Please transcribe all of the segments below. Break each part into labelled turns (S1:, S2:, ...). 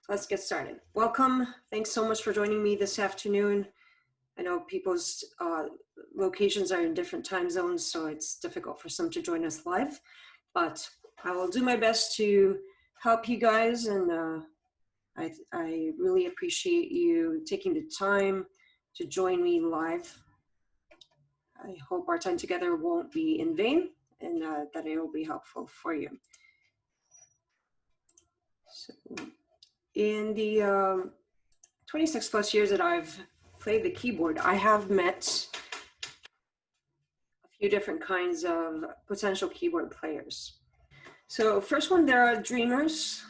S1: let's get started. Welcome. Thanks so much for joining me this afternoon. I know people's locations are in different time zones, so it's difficult for some to join us live, but I will do my best to help you guys, and I really appreciate you taking the time to join me live. I hope our time together won't be in vain, and that it will be helpful for you. So, in the 26 plus years that I've played the keyboard, I have met a few different kinds of potential keyboard players. So first one, there are dreamers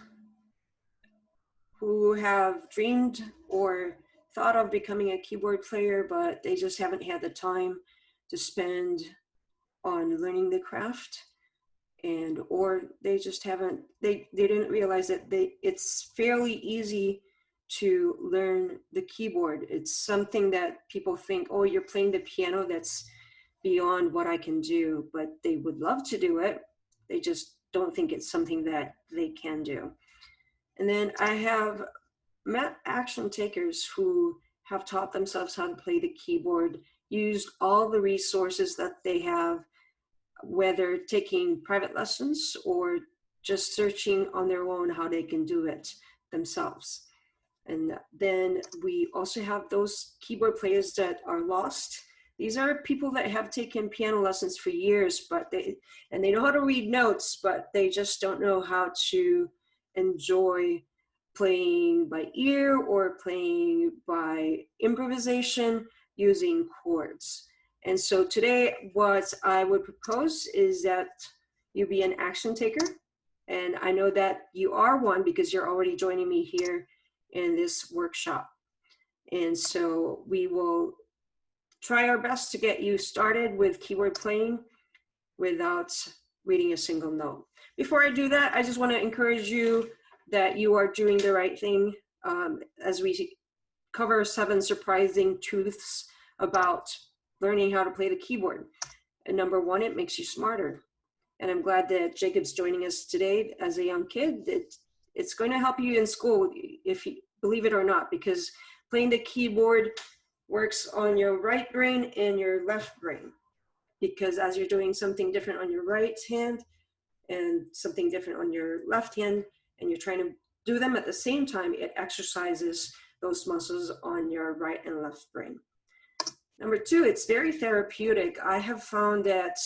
S1: who have dreamed or thought of becoming a keyboard player, but they just haven't had the time to spend on learning the craft, and or they just haven't, they didn't realize that it's fairly easy to learn the keyboard. It's something that people think, oh, you're playing the piano, that's beyond what I can do, but they would love to do it. They just don't think it's something that they can do. And then I have met action takers who have taught themselves how to play the keyboard, used all the resources that they have, whether taking private lessons or just searching on their own how they can do it themselves. And then we also have those keyboard players that are lost. These are people that have taken piano lessons for years, but they know how to read notes, but they just don't know how to enjoy playing by ear or playing by improvisation using chords. And so today, what I would propose is that you be an action taker. And I know that you are one because you're already joining me here in this workshop. And so we will try our best to get you started with keyboard playing without reading a single note. Before I do that, I just want to encourage you that you are doing the right thing as we cover 7 surprising truths about learning how to play the keyboard. And number 1, it makes you smarter. And I'm glad that Jacob's joining us today as a young kid. It's going to help you in school, if you believe it or not, because playing the keyboard works on your right brain and your left brain. Because as you're doing something different on your right hand and something different on your left hand, and you're trying to do them at the same time, it exercises those muscles on your right and left brain. Number 2, it's very therapeutic. I have found that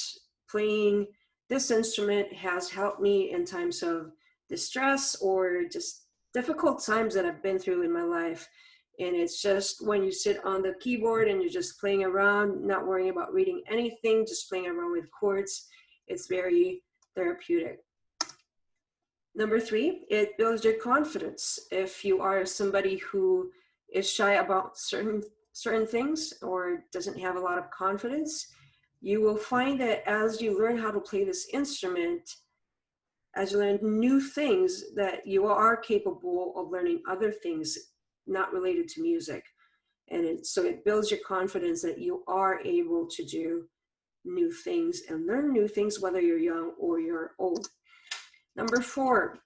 S1: playing this instrument has helped me in times of distress or just difficult times that I've been through in my life. And it's just when you sit on the keyboard and you're just playing around, not worrying about reading anything, just playing around with chords, it's very therapeutic. Number 3, it builds your confidence. If you are somebody who is shy about certain things or doesn't have a lot of confidence, you will find that as you learn how to play this instrument, as you learn new things, that you are capable of learning other things not related to music. And so it builds your confidence that you are able to do new things and learn new things, whether you're young or you're old. Number 4,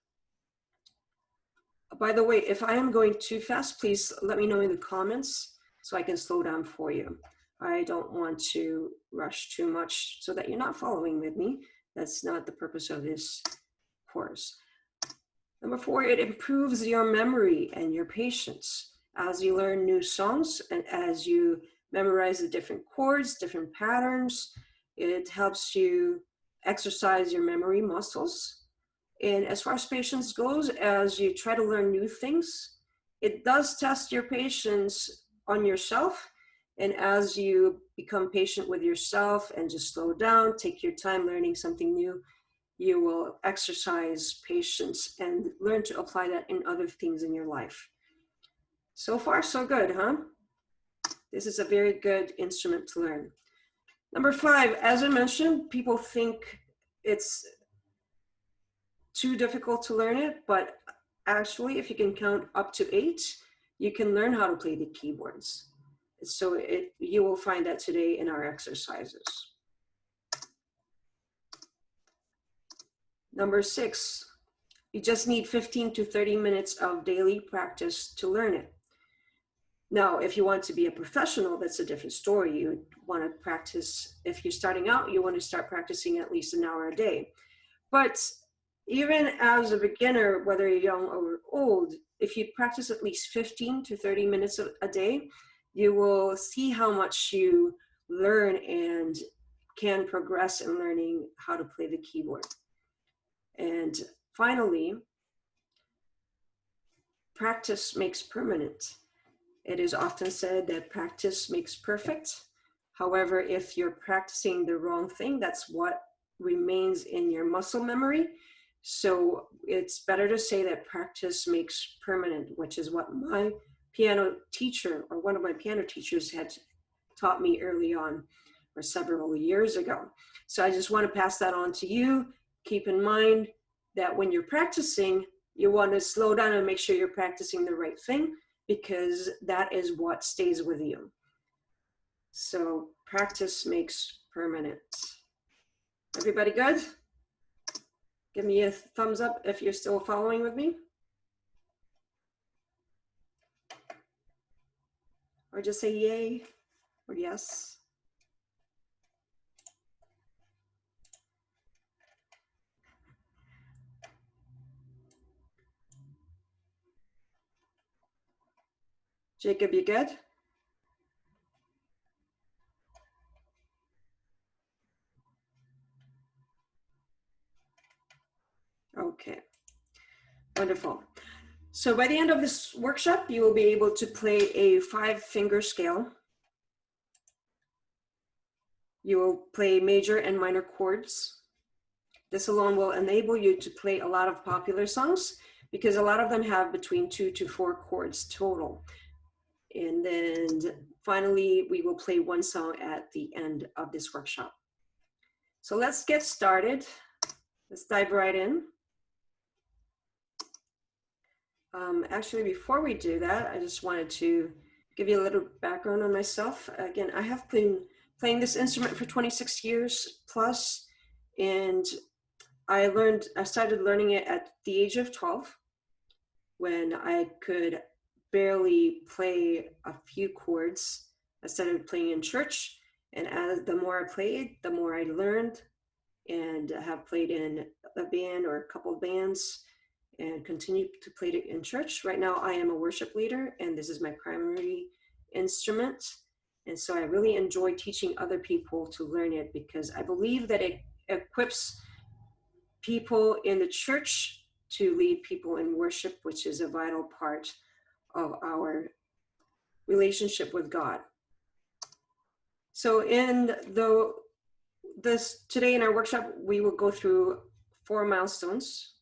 S1: by the way, if I am going too fast, please let me know in the comments so I can slow down for you. I don't want to rush too much so that you're not following with me. That's not the purpose of this course. Number 4, it improves your memory and your patience. As you learn new songs and as you memorize the different chords, different patterns, it helps you exercise your memory muscles. And as far as patience goes, as you try to learn new things, it does test your patience on yourself. And as you become patient with yourself and just slow down, take your time learning something new, you will exercise patience and learn to apply that in other things in your life. So far, so good, huh? This is a very good instrument to learn. Number 5, as I mentioned, people think it's too difficult to learn it, but actually, if you can count up to 8, you can learn how to play the keyboards. So you will find that today in our exercises. Number 6, You just need 15 to 30 minutes of daily practice to learn it. Now, if you want to be a professional, that's a different story. You want to practice, if you're starting out, you want to start practicing at least an hour a day. But even as a beginner, whether you're young or old, if you practice at least 15 to 30 minutes a day, you will see how much you learn and can progress in learning how to play the keyboard. And finally, practice makes permanent. It is often said that practice makes perfect. However, if you're practicing the wrong thing, that's what remains in your muscle memory. So it's better to say that practice makes permanent, which is what my piano teacher, or one of my piano teachers, had taught me early on, or several years ago. So I just want to pass that on to you. Keep in mind that when you're practicing, you want to slow down and make sure you're practicing the right thing, because that is what stays with you. So practice makes permanent. Everybody good? Give me a thumbs up if you're still following with me. Or just say yay or yes. Jacob, you good? Okay, wonderful. So by the end of this workshop, you will be able to play a 5-finger scale. You will play major and minor chords. This alone will enable you to play a lot of popular songs, because a lot of them have between 2 to 4 chords total. And then finally, we will play one song at the end of this workshop. So let's get started. Let's dive right in. Actually, before we do that, I just wanted to give you a little background on myself. Again, I have been playing this instrument for 26 years plus, and I started learning it at the age of 12, when I could barely play a few chords. I started playing in church, and the more I played, the more I learned, and have played in a band or a couple of bands, and continue to play it in church. Right now, I am a worship leader, and this is my primary instrument. And so I really enjoy teaching other people to learn it, because I believe that it equips people in the church to lead people in worship, which is a vital part of our relationship with God. So today in our workshop, we will go through 4 milestones.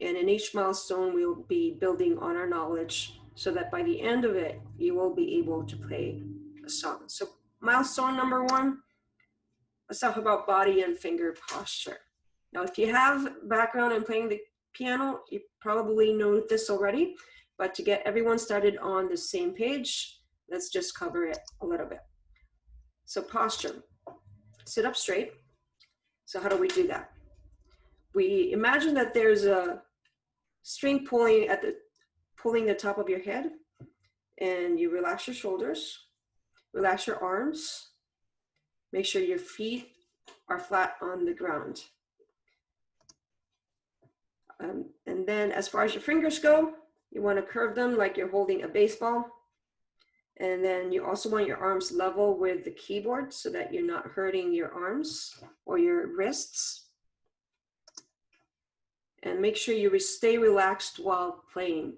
S1: And in each milestone, we will be building on our knowledge, so that by the end of it, you will be able to play a song. So milestone number 1, let's talk about body and finger posture. Now, if you have background in playing the piano, you probably know this already, but to get everyone started on the same page, let's just cover it a little bit. So posture, sit up straight. So how do we do that? We imagine that there's a string pulling the top of your head, and you relax your shoulders, relax your arms, make sure your feet are flat on the ground. And then as far as your fingers go, you want to curve them like you're holding a baseball. And then you also want your arms level with the keyboard, so that you're not hurting your arms or your wrists. And make sure you stay relaxed while playing.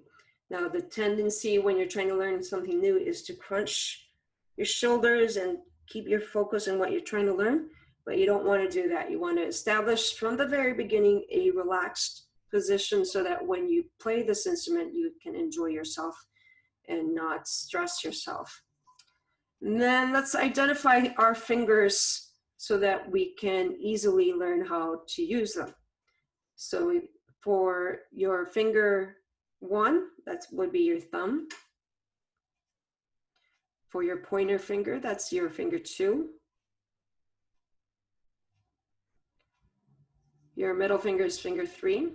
S1: Now, the tendency when you're trying to learn something new is to crunch your shoulders and keep your focus on what you're trying to learn, but you don't want to do that. You want to establish from the very beginning a relaxed position, so that when you play this instrument, you can enjoy yourself and not stress yourself. And then let's identify our fingers so that we can easily learn how to use them. So for your finger 1, that would be your thumb. For your pointer finger, that's your finger 2. Your middle finger is finger 3.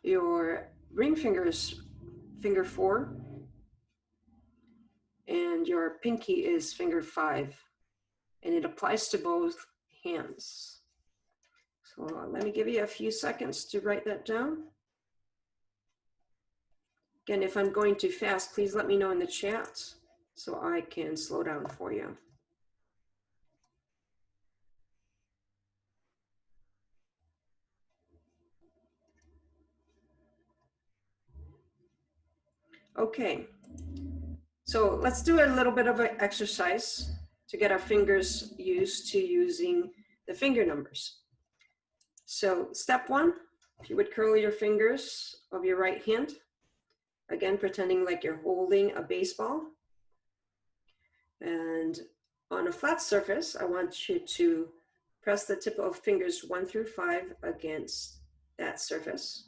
S1: Your ring finger is finger 4, and your pinky is finger 5, and it applies to both hands. So let me give you a few seconds to write that down. Again, if I'm going too fast, please let me know in the chat so I can slow down for you. Okay, so let's do a little bit of an exercise to get our fingers used to using the finger numbers. So step 1, if you would curl your fingers of your right hand, again, pretending like you're holding a baseball. And on a flat surface, I want you to press the tip of fingers 1 through 5 against that surface.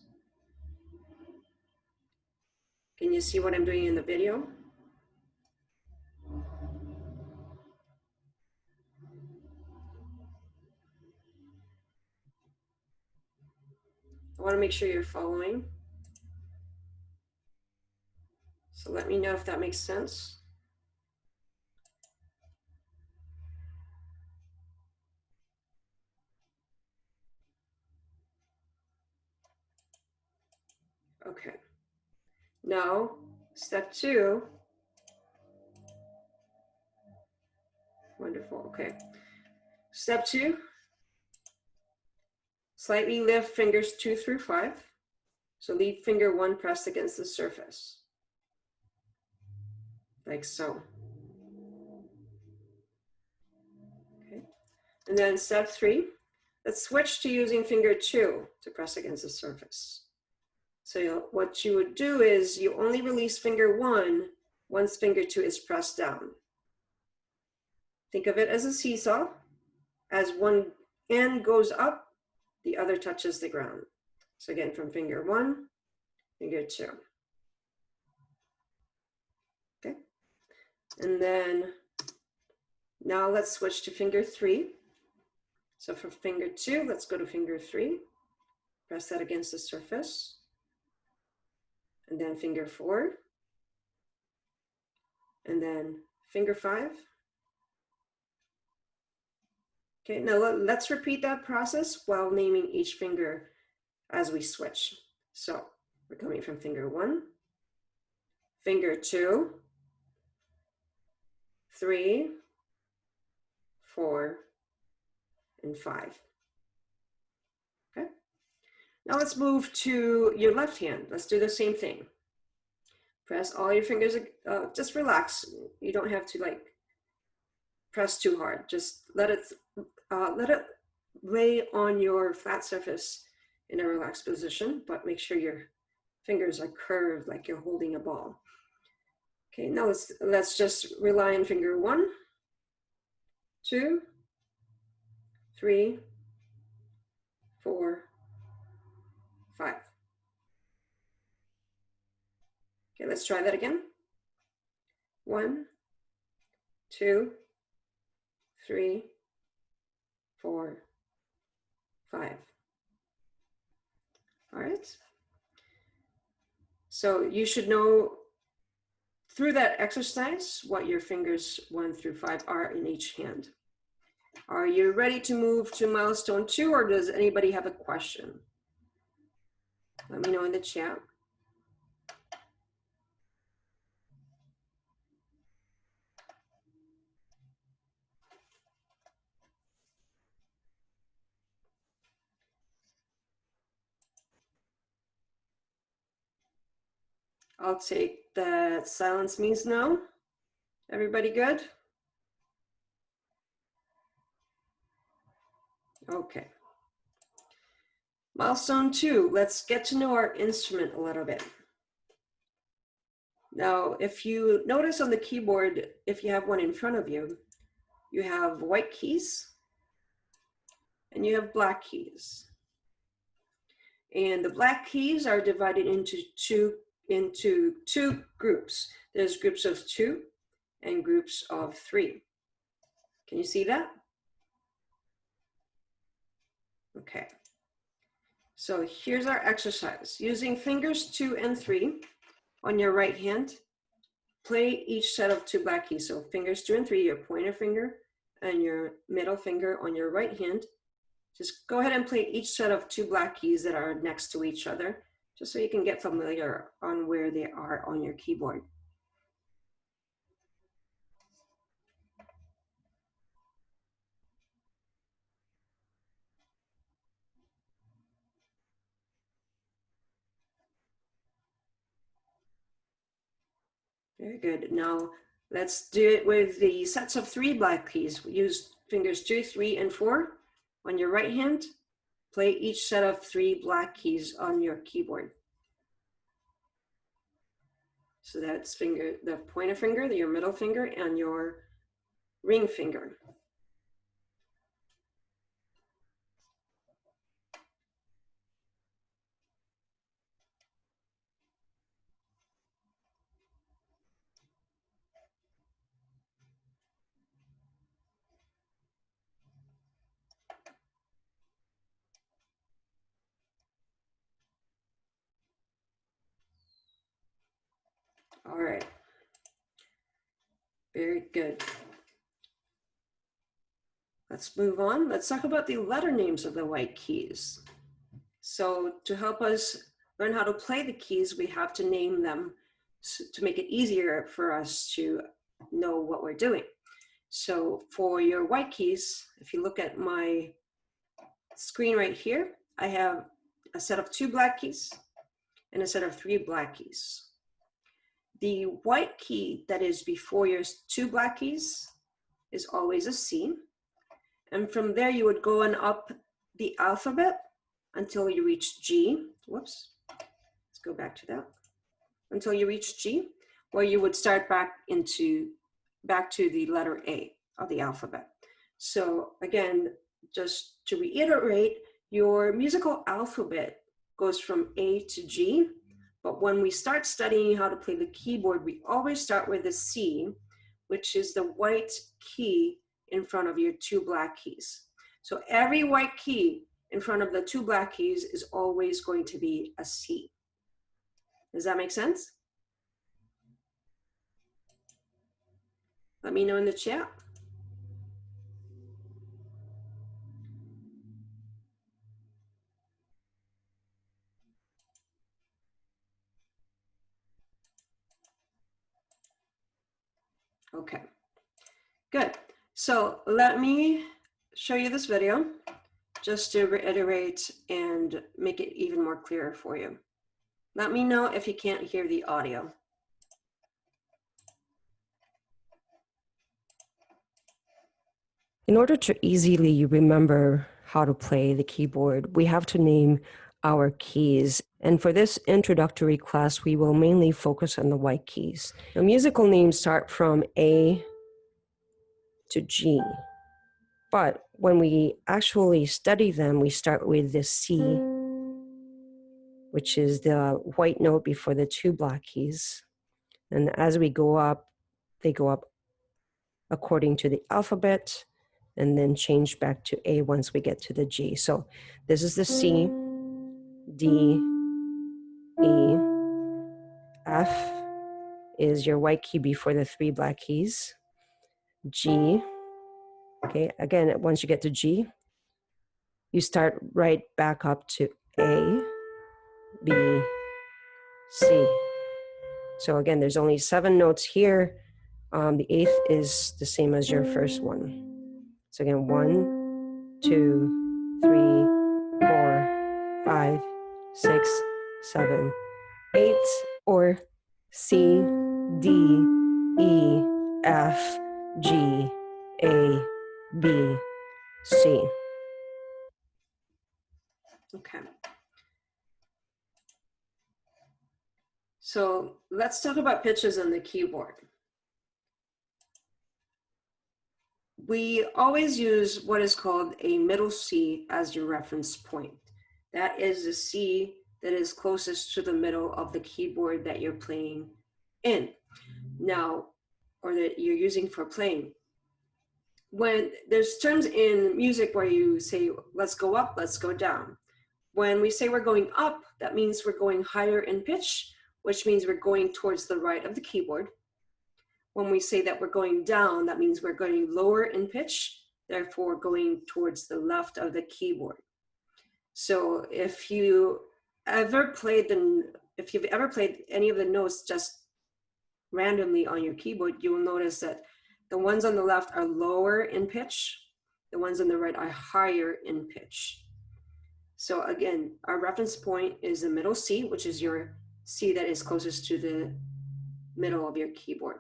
S1: Can you see what I'm doing in the video? I want to make sure you're following. So let me know if that makes sense. Okay. Now, step 2. Wonderful. Okay. Step 2. Slightly lift fingers 2 through 5. So leave finger 1 pressed against the surface. Like so. Okay. And then step 3. Let's switch to using finger 2 to press against the surface. So what you would do is you only release finger 1 once finger 2 is pressed down. Think of it as a seesaw. As one end goes up, the other touches the ground. So again, from finger 1, finger 2. Okay. And then now let's switch to finger 3. So for finger 2, let's go to finger 3. Press that against the surface. And then finger 4. And then finger 5. Okay, now let's repeat that process while naming each finger as we switch. So we're coming from finger 1, finger 2, 3, 4, and 5. Okay. Now let's move to your left hand. Let's do the same thing. Press all your fingers, just relax. You don't have to like press too hard. Just let it lay on your flat surface in a relaxed position, but make sure your fingers are curved like you're holding a ball. Okay, now let's just rely on finger 1, 2, 3, 4, 5. Okay, let's try that again. 1, 2, 3, 4, 5. All right. So you should know through that exercise what your fingers 1 through 5 are in each hand. Are you ready to move to milestone 2, or does anybody have a question? Let me know in the chat. I'll take that. Silence means no. Everybody good? Okay. Milestone 2, let's get to know our instrument a little bit. Now, if you notice on the keyboard, if you have one in front of you, you have white keys and you have black keys. And the black keys are divided into two groups. There's groups of 2 and groups of 3. Can you see that? Okay. So here's our exercise. Using fingers 2 and 3 on your right hand, play each set of 2 black keys. So fingers 2 and 3, your pointer finger and your middle finger on your right hand. Just go ahead and play each set of 2 black keys that are next to each other, just so you can get familiar on where they are on your keyboard. Very good. Now let's do it with the sets of 3 black keys. Use fingers 2, 3, and 4 on your right hand. Play each set of 3 black keys on your keyboard. So that's the pointer finger, your middle finger, and your ring finger. All right. Very good. Let's move on. Let's talk about the letter names of the white keys. So to help us learn how to play the keys, we have to name them to make it easier for us to know what we're doing. So for your white keys, if you look at my screen right here, I have a set of 2 black keys and a set of 3 black keys. The white key that is before your 2 black keys is always a C. And from there, you would go on up the alphabet until you reach G. Whoops, let's go back to that. Until you reach G, where you would start back to the letter A of the alphabet. So again, just to reiterate, your musical alphabet goes from A to G, but when we start studying how to play the keyboard, we always start with a C, which is the white key in front of your 2 black keys. So every white key in front of the 2 black keys is always going to be a C. Does that make sense? Let me know in the chat. Okay, good. So let me show you this video just to reiterate and make it even more clear for you. Let me know if you can't hear the audio.
S2: In order to easily remember how to play the keyboard, we have to name our keys. And for this introductory class, we will mainly focus on the white keys. Now, musical names start from A to G. But when we actually study them, we start with the C, which is the white note before the 2 black keys. And as we go up, they go up according to the alphabet, and then change back to A once we get to the G. So this is the C, D, E, F is your white key before the 3 black keys, G. Okay, again, once you get to G, you start right back up to A, B, C. So again, there's only 7 notes here. The 8th is the same as your first one. So again, 1, 2, 3, 4, 5, 6, 7, 8, or C, D, E, F, G, A, B, C.
S1: Okay. So let's talk about pitches on the keyboard. We always use what is called a middle C as your reference point. That is the C that is closest to the middle of the keyboard that you're playing in now, or that you're using for playing. When there's terms in music where you say, let's go up, let's go down. When we say we're going up, that means we're going higher in pitch, which means we're going towards the right of the keyboard. When we say that we're going down, that means we're going lower in pitch, therefore going towards the left of the keyboard. So if you've ever played any of the notes just randomly on your keyboard, you will notice that the ones on the left are lower in pitch, the ones on the right are higher in pitch. So again, our reference point is the middle C, which is your C that is closest to the middle of your keyboard.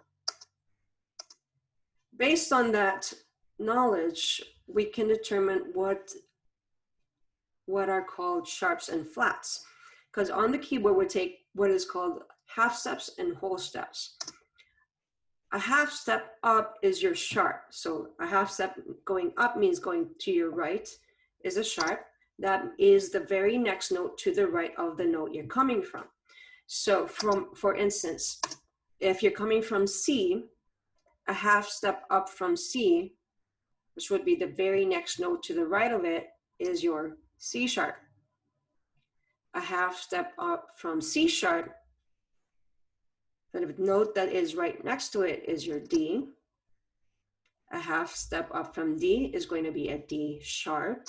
S1: Based on that knowledge, we can determine what are called sharps and flats. Because on the keyboard, we take what is called half steps and whole steps. A half step up is your sharp. So a half step going up means going to your right is a sharp. That is the very next note to the right of the note you're coming from. So for instance, if you're coming from C, a half step up from C, which would be the very next note to the right of it, is your C sharp. A half step up from C sharp, the note that is right next to it is your D. A half step up from D is going to be a D sharp.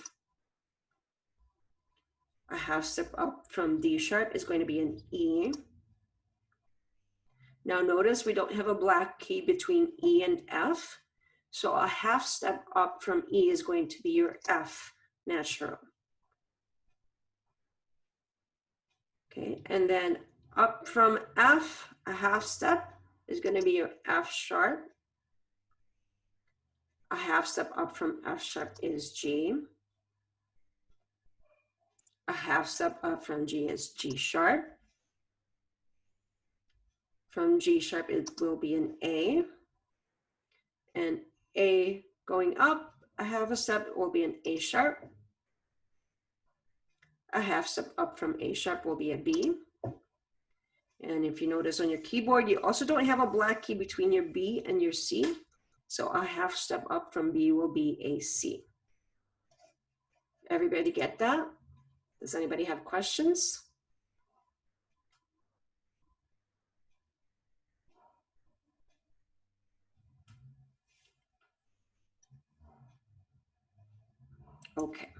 S1: A half step up from D sharp is going to be an E. Now notice we don't have a black key between E and F. So a half step up from E is going to be your F natural. Okay, and then up from F, a half step is going to be your F sharp. A half step up from F sharp is G. A half step up from G is G sharp. From G sharp, it will be an A. And A going up, a half a step will be an A sharp. A half step up from A sharp will be a B. And if you notice on your keyboard, you also don't have a black key between your B and your C. So a half step up from B will be a C. Everybody get that? Does anybody have questions? Okay,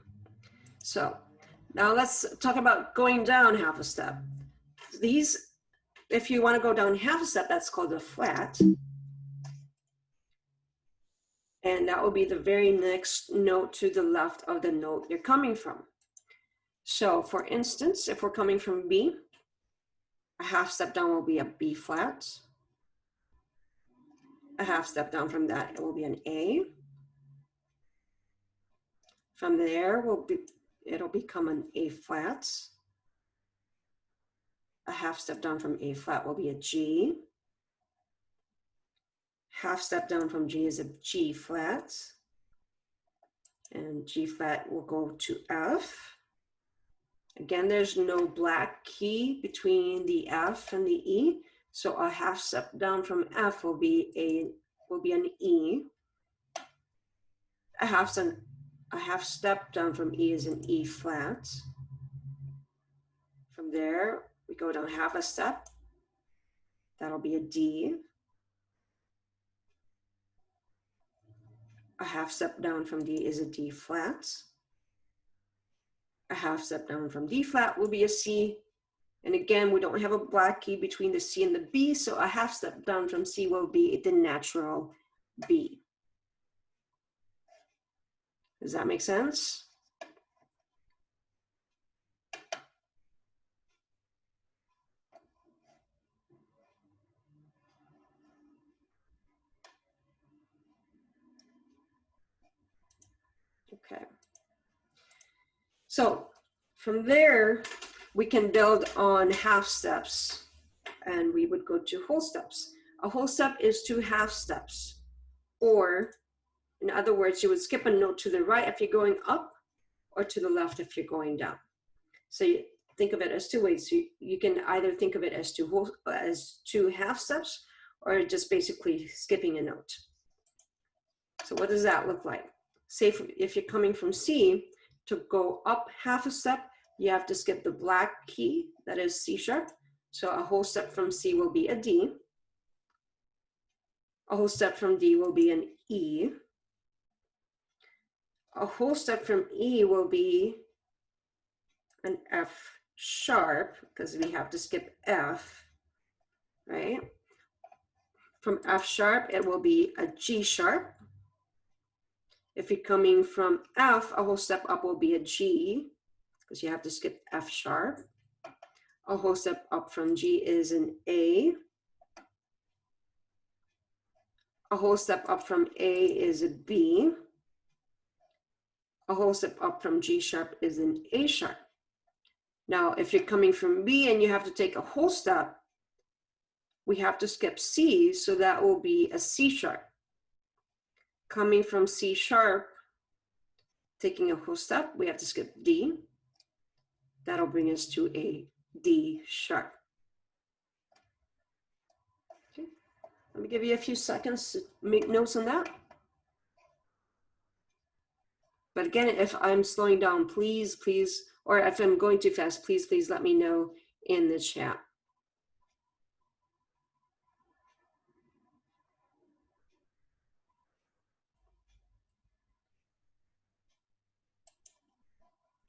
S1: so now let's talk about going down half a step. These, if you want to go down half a step, that's called a flat. And that will be the very next note to the left of the note you're coming from. So for instance, if we're coming from B, a half step down will be a B flat. A half step down from that, it will be an A. From there, it'll become an A flat. A half step down from A flat will be a G. Half step down from G is a G flat. And G flat will go to F. Again, there's no black key between the F and the E. So a half step down from F will be an E. A half step down from E is an E flat. From there, we go down half a step. That'll be a D. A half step down from D is a D flat. A half step down from D flat will be a C. And again, we don't have a black key between the C and the B, so a half step down from C will be the natural B. Does that make sense? Okay. So from there, we can build on half steps and we would go to whole steps. A whole step is 2 half steps, or in other words, you would skip a note to the right if you're going up or to the left if you're going down. So you think of it as 2 ways. So you can either think of it as 2 half steps or just basically skipping a note. So what does that look like? Say if you're coming from C, to go up half a step, you have to skip the black key, that is C sharp. So a whole step from C will be a D. A whole step from D will be an E. A whole step from E will be an F sharp, because we have to skip F, right? From F sharp, it will be a G sharp. If you're coming from F, a whole step up will be a G, because you have to skip F sharp. A whole step up from G is an A. A whole step up from A is a B. A whole step up from G sharp is an A sharp. Now, if you're coming from B and you have to take a whole step, we have to skip C, so that will be a C sharp. Coming from C sharp, taking a whole step, we have to skip D. That'll bring us to a D sharp. Okay. Let me give you a few seconds to make notes on that. But again, if I'm slowing down, please, or if I'm going too fast, please let me know in the chat.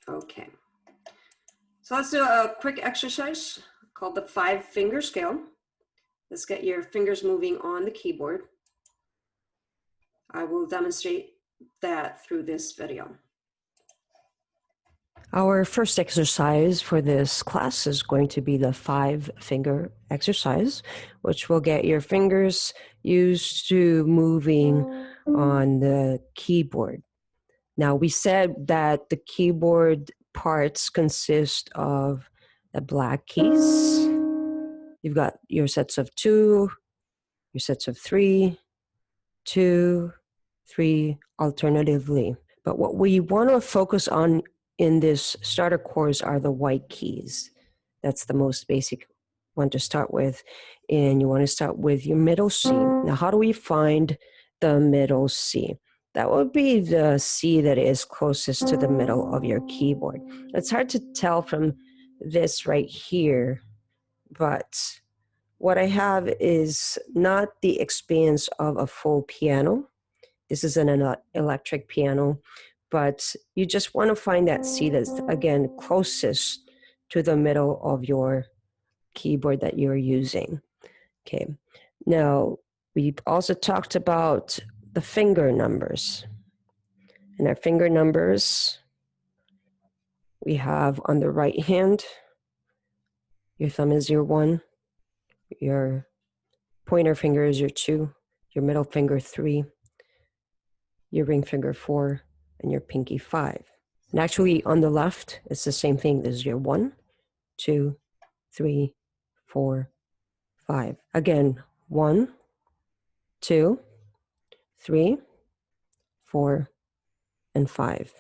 S1: Okay. So let's do a quick exercise called the 5-finger scale. Let's get your fingers moving on the keyboard. I will demonstrate that through this video.
S2: Our first exercise for this class is going to be the 5-finger exercise, which will get your fingers used to moving on the keyboard. Now, we said that the keyboard parts consist of the black keys. You've got your sets of 2, your sets of 3, 2, 3, alternatively. But what we want to focus on in this starter course are the white keys. That's the most basic one to start with. And you want to start with your middle C. Now, how do we find the middle C? That would be the C that is closest to the middle of your keyboard. It's hard to tell from this right here, but what I have is not the expanse of a full piano. This is an electric piano, but you just want to find that C that's, again, closest to the middle of your keyboard that you're using. Okay. Now, we've also talked about the finger numbers. And our finger numbers, we have on the right hand, your thumb is your 1, your pointer finger is your 2, your middle finger 3, your ring finger 4, and your pinky 5. And actually on the left, it's the same thing. This is your 1, 2, 3, 4, 5. Again, 1, 2, 3, 4, and 5.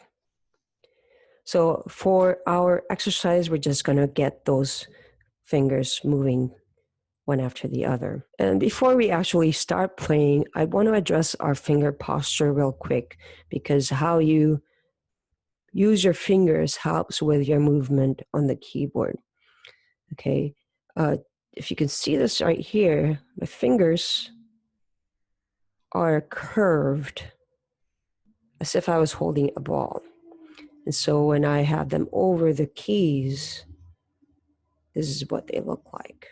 S2: So for our exercise, we're just going to get those fingers moving one after the other. And before we actually start playing, I want to address our finger posture real quick, because how you use your fingers helps with your movement on the keyboard. Okay, if you can see this right here, my fingers are curved as if I was holding a ball. And so when I have them over the keys, this is what they look like.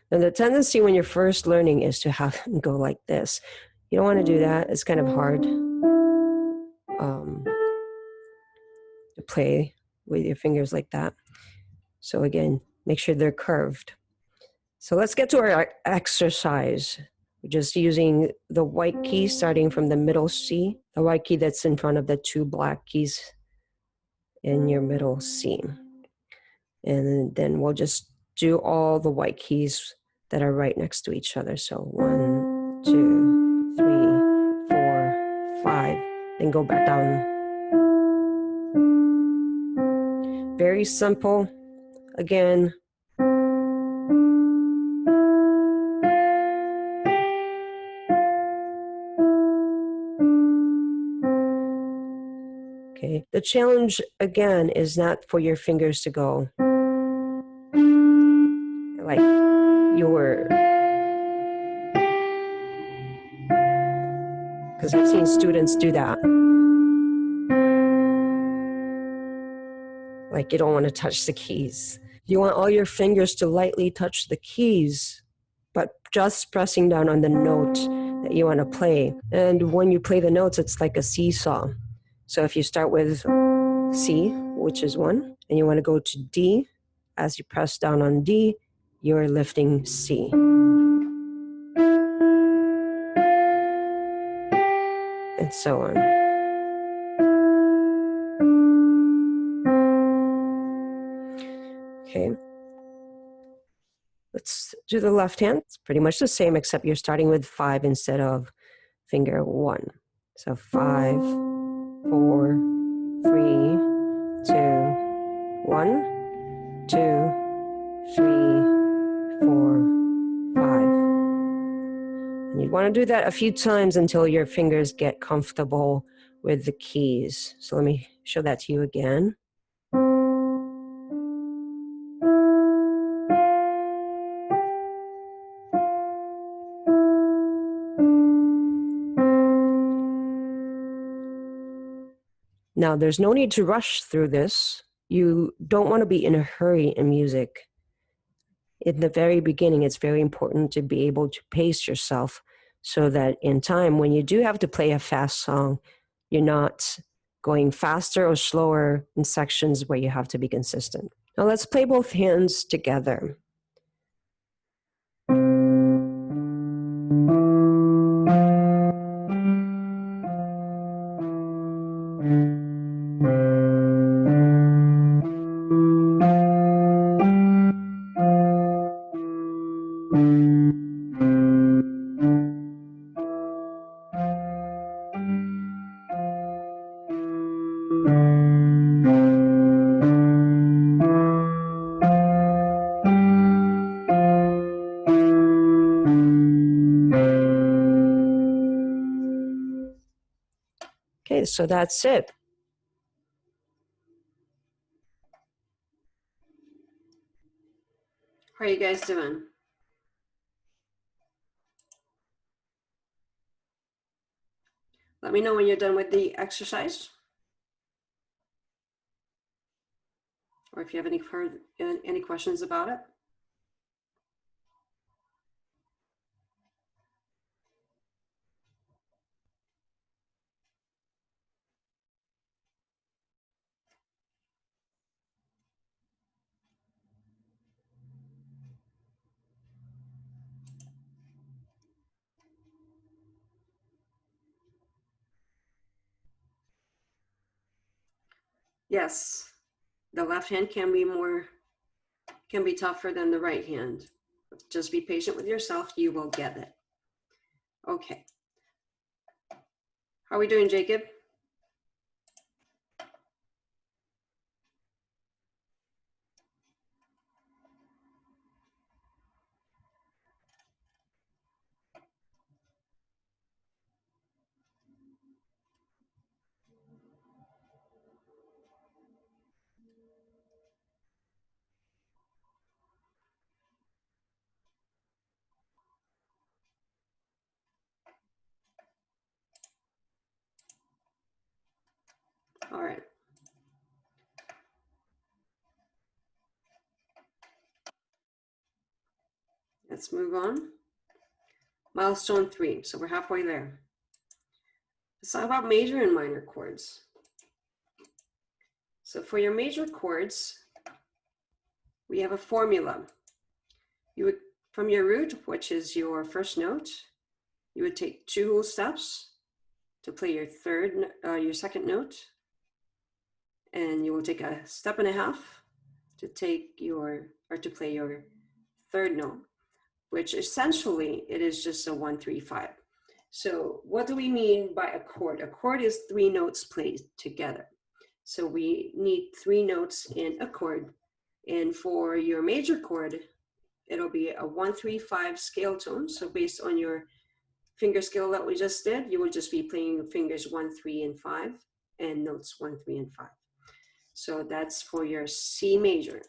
S2: And the tendency when you're first learning is to have them go like this. You don't want to do that. It's kind of hard to play with your fingers like that. So again, make sure they're curved. So let's get to our exercise. We're just using the white key starting from the middle C, the white key that's in front of the 2 black keys in your middle C. And then we'll just do all the white keys that are right next to each other. So 1, 2, 3, 4, 5, then go back down. Very simple. Again, Okay, the challenge again is not for your fingers to go like your, because I've seen students do that. Like you don't want to touch the keys. You want all your fingers to lightly touch the keys, but just pressing down on the note that you want to play. And when you play the notes, it's like a seesaw. So if you start with C, which is 1, and you want to go to D, as you press down on D, you're lifting C. And so on. Okay. Let's do the left hand. It's pretty much the same, except you're starting with 5 instead of finger 1. So 5, 4, 3, 2, 1, 2, 3, 4, 5. And you want to do that a few times until your fingers get comfortable with the keys. So let me show that to you again. Now, there's no need to rush through this. You don't want to be in a hurry in music. In the very beginning, it's very important to be able to pace yourself so that in time, when you do have to play a fast song, you're not going faster or slower in sections where you have to be consistent. Now let's play both hands together. Okay, so that's it.
S1: How are you guys doing? Let me know when you're done with the exercise, or if you have any questions about it. Yes, the left hand can be tougher than the right hand. Just be patient with yourself, you will get it. Okay. How are we doing, Jacob? All right. Let's move on. Milestone 3, so we're halfway there. Let's talk about major and minor chords. So for your major chords, we have a formula. You would, from your root, which is your first note, you would take 2 whole steps to play your second note, and you will take a step and a half to play your third note, which essentially it is just a 1, 3, 5. So what do we mean by a chord? A chord is 3 notes played together. So we need 3 notes in a chord. And for your major chord, it'll be a 1, 3, 5 scale tone. So based on your finger scale that we just did, you will just be playing fingers 1, 3, and 5. and notes 1, 3, and 5. So that's for your C major.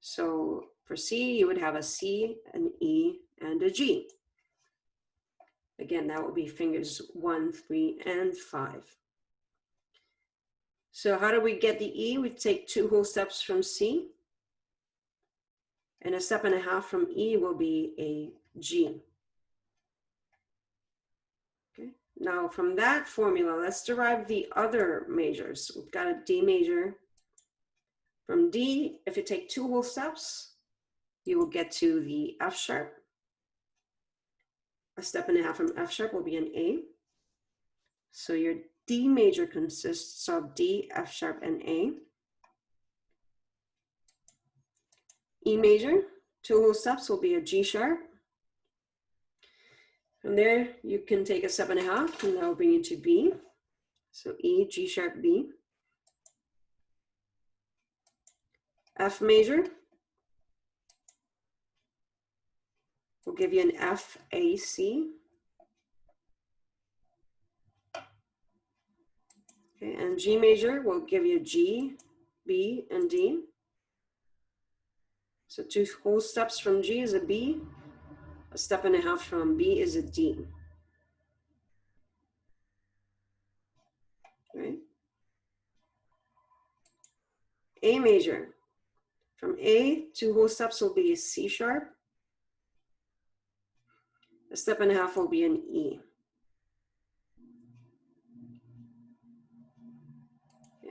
S1: So for C, you would have a C, an E, and a G. Again, that would be fingers 1, 3, and 5. So how do we get the E? We take 2 whole steps from C, and a step and a half from E will be a G. Okay. Now from that formula, let's derive the other majors. We've got a D major. From D, if you take 2 whole steps, you will get to the F sharp. A step and a half from F sharp will be an A. So your D major consists of D, F sharp, and A. E major, 2 whole steps will be a G sharp. From there, you can take a step and a half, and that will bring you to B. So E, G sharp, B. F major will give you an F, A, C. Okay, and G major will give you G, B, and D. So 2 whole steps from G is a B. A step and a half from B is a D. Right? A major. From A, 2 whole steps will be a C sharp. A step and a half will be an E.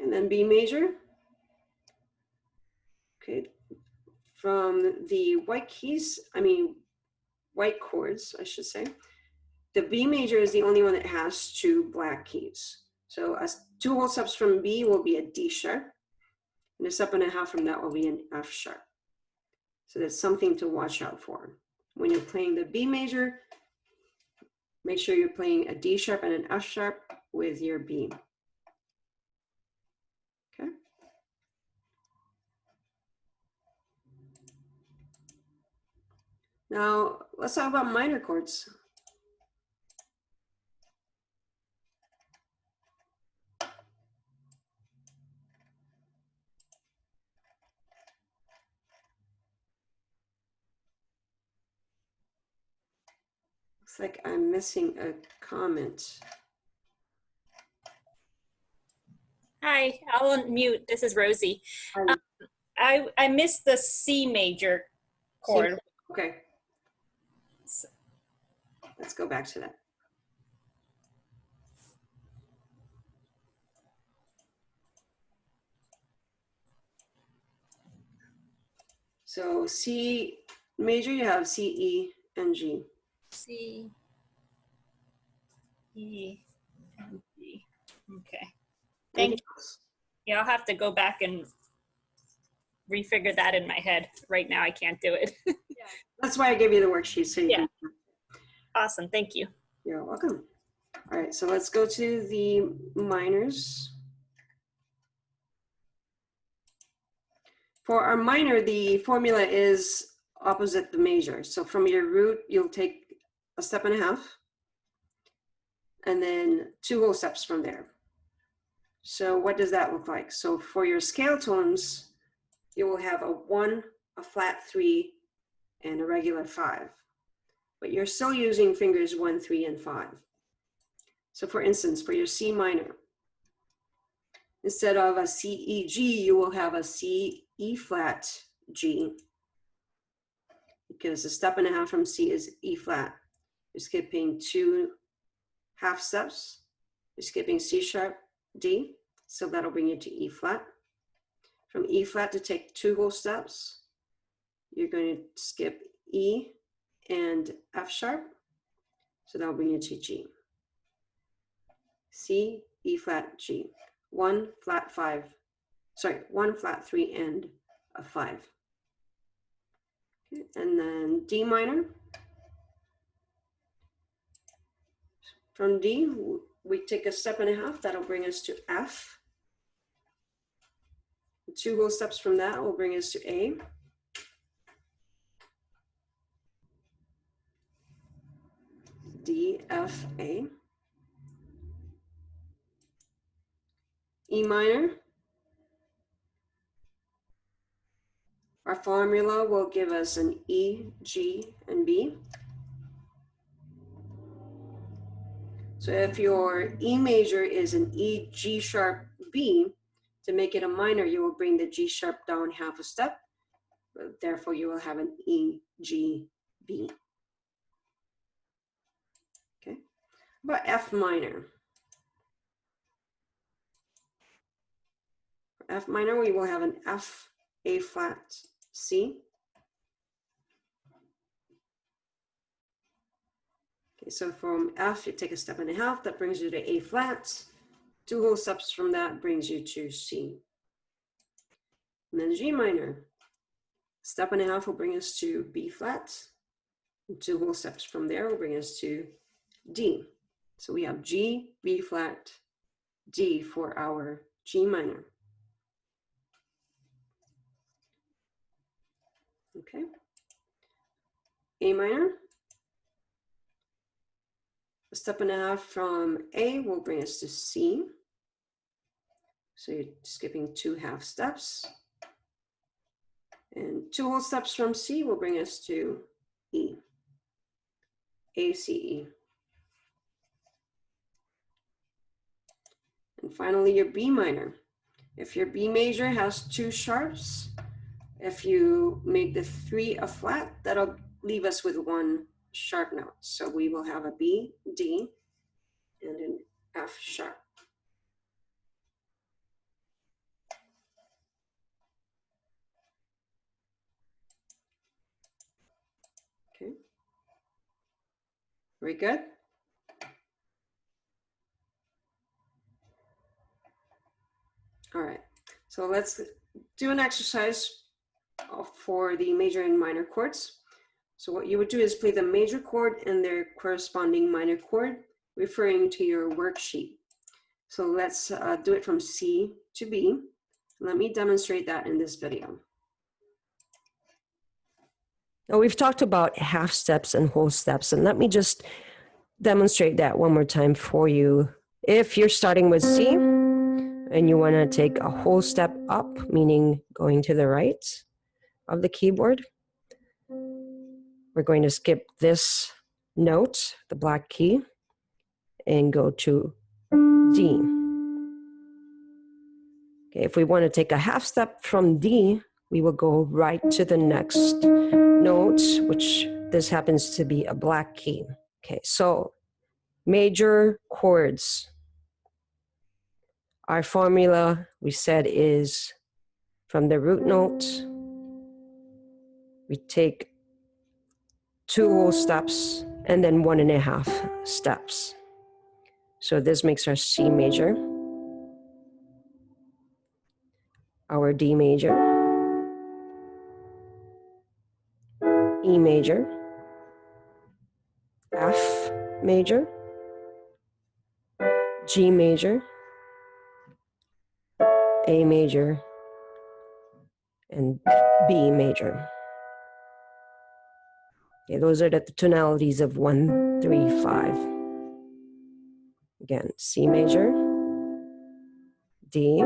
S1: And then B major. Okay. From the white keys, white chords, I should say. The B major is the only one that has 2 black keys. So 2 whole steps from B will be a D sharp. And a step and a half from that will be an F sharp. So that's something to watch out for. When you're playing the B major, make sure you're playing a D sharp and an F sharp with your B. Okay. Now, let's talk about minor chords. Looks like I'm missing a comment.
S3: Hi, I'll unmute. This is Rosie. I missed the C major chord.
S1: Okay. Let's go back to that. So C major, you have C, E, and G.
S3: C, E, and G. Okay. Thank you. Yeah, I'll have to go back and refigure that in my head. Right now, I can't do it.
S1: Yeah, that's why I gave you the worksheet. So you can.
S3: Awesome. Thank you.
S1: You're welcome. All right, so let's go to the minors. For our minor, the formula is opposite the major. So from your root, you'll take a step and a half, and then 2 whole steps from there. So what does that look like? So for your scale tones, you will have a 1, a flat 3, and a regular 5. But you're still using fingers 1, 3, and 5. So for instance, for your C minor, instead of a C, E, G, you will have a C, E flat, G. Because a step and a half from C is E flat. You're skipping 2 half steps. You're skipping C sharp, D. So that'll bring you to E flat. From E flat to take 2 whole steps, you're going to skip E and F sharp. So that'll bring you to G. C, E flat, G. 1 flat 5. Sorry, 1 flat 3 and a 5. Okay, and then D minor. From D, we take a step and a half. That'll bring us to F. 2 whole steps from that will bring us to A. D, F, A. E minor. Our formula will give us an E, G, and B. So if your E major is an E, G sharp, B, to make it a minor, you will bring the G sharp down half a step. Therefore, you will have an E, G, B. Okay. But F minor. For F minor, we will have an F, A flat, C. Okay, so from F, you take a step and a half, that brings you to A flat. 2 whole steps from that brings you to C. And then G minor. Step and a half will bring us to B flat. And 2 whole steps from there will bring us to D. So we have G, B flat, D for our G minor. Okay. A minor. A step and a half from A will bring us to C. So you're skipping 2 half steps. And 2 whole steps from C will bring us to E. A, C, E. And finally, your B minor. If your B major has 2 sharps, if you make the 3 a flat, that'll leave us with 1 sharp note. So we will have a B, D, and an F sharp. Okay. Very good. All right. So let's do an exercise for the major and minor chords. So what you would do is play the major chord and their corresponding minor chord, referring to your worksheet. So let's do it from C to B. Let me demonstrate that in this video.
S2: Now we've talked about half steps and whole steps, and let me just demonstrate that one more time for you. If you're starting with C and you want to take a whole step up, meaning going to the right of the keyboard, we're going to skip this note, the black key, and go to D. Okay, if we want to take a half step from D, we will go right to the next note, which this happens to be a black key. Okay, so major chords. Our formula, we said, is from the root note, we take 2 whole steps and then 1.5 steps. So this makes our C major, our D major, E major, F major, G major, A major, and B major. Okay, those are the tonalities of 1, 3, 5. Again, C major, D,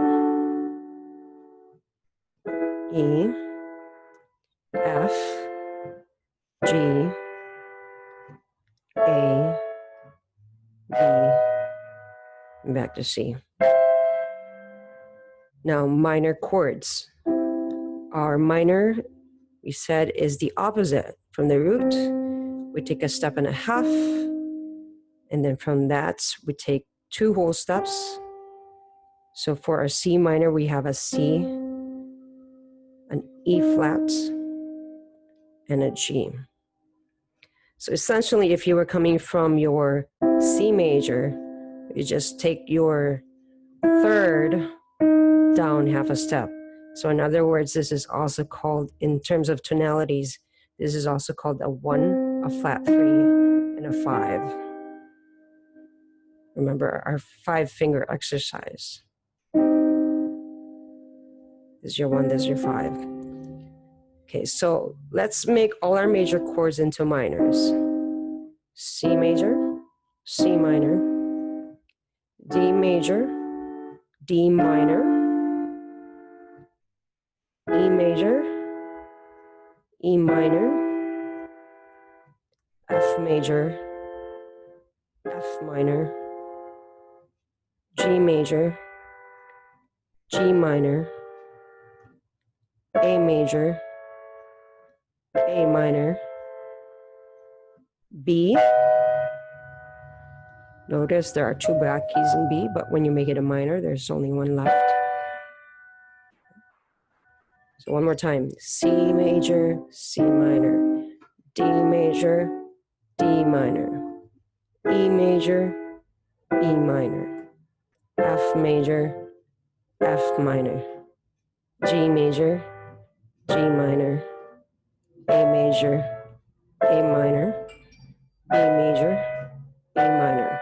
S2: E, F, G, A, B, and back to C. Now, minor chords. Our minor, we said, is the opposite from the root. We take a step and a half, and then from that, we take 2 whole steps. So for our C minor, we have a C, an E flat, and a G. So essentially, if you were coming from your C major, you just take your third down half a step. So in other words, this is also called, in terms of tonalities, this is also called a 1, a flat 3, and a 5. Remember our 5-finger exercise. This is your 1, this is your 5. Okay, so let's make all our major chords into minors. C major, C minor, D major, D minor, E major, E minor, F major, F minor, G major, G minor, A major, A minor, B. Notice there are two black keys in B, but when you make it a minor, there's only one left. So one more time, C major, C minor, D major, D minor, E major, E minor, F major, F minor, G major, G minor, A major, A minor, B major, B minor.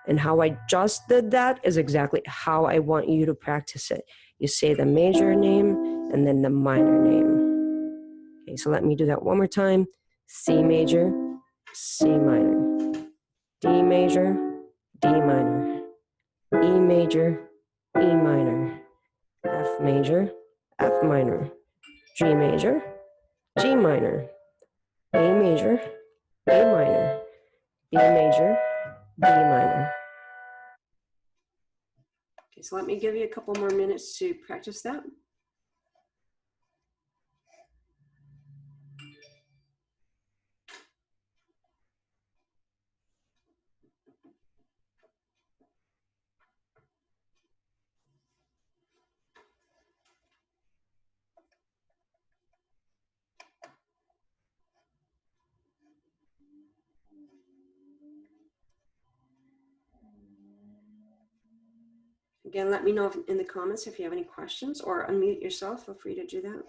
S2: And how I just did that is exactly how I want you to practice it. You say the major name and then the minor name. Okay, so let me do that one more time. C major, C minor, D major, D minor, E major, E minor, F major, F minor, G major, G minor, A major, A minor, B major, B minor.
S1: Okay, so let me give you a couple more minutes to practice that. Again, let me know in the comments if you have any questions, or unmute yourself. Feel free to do that.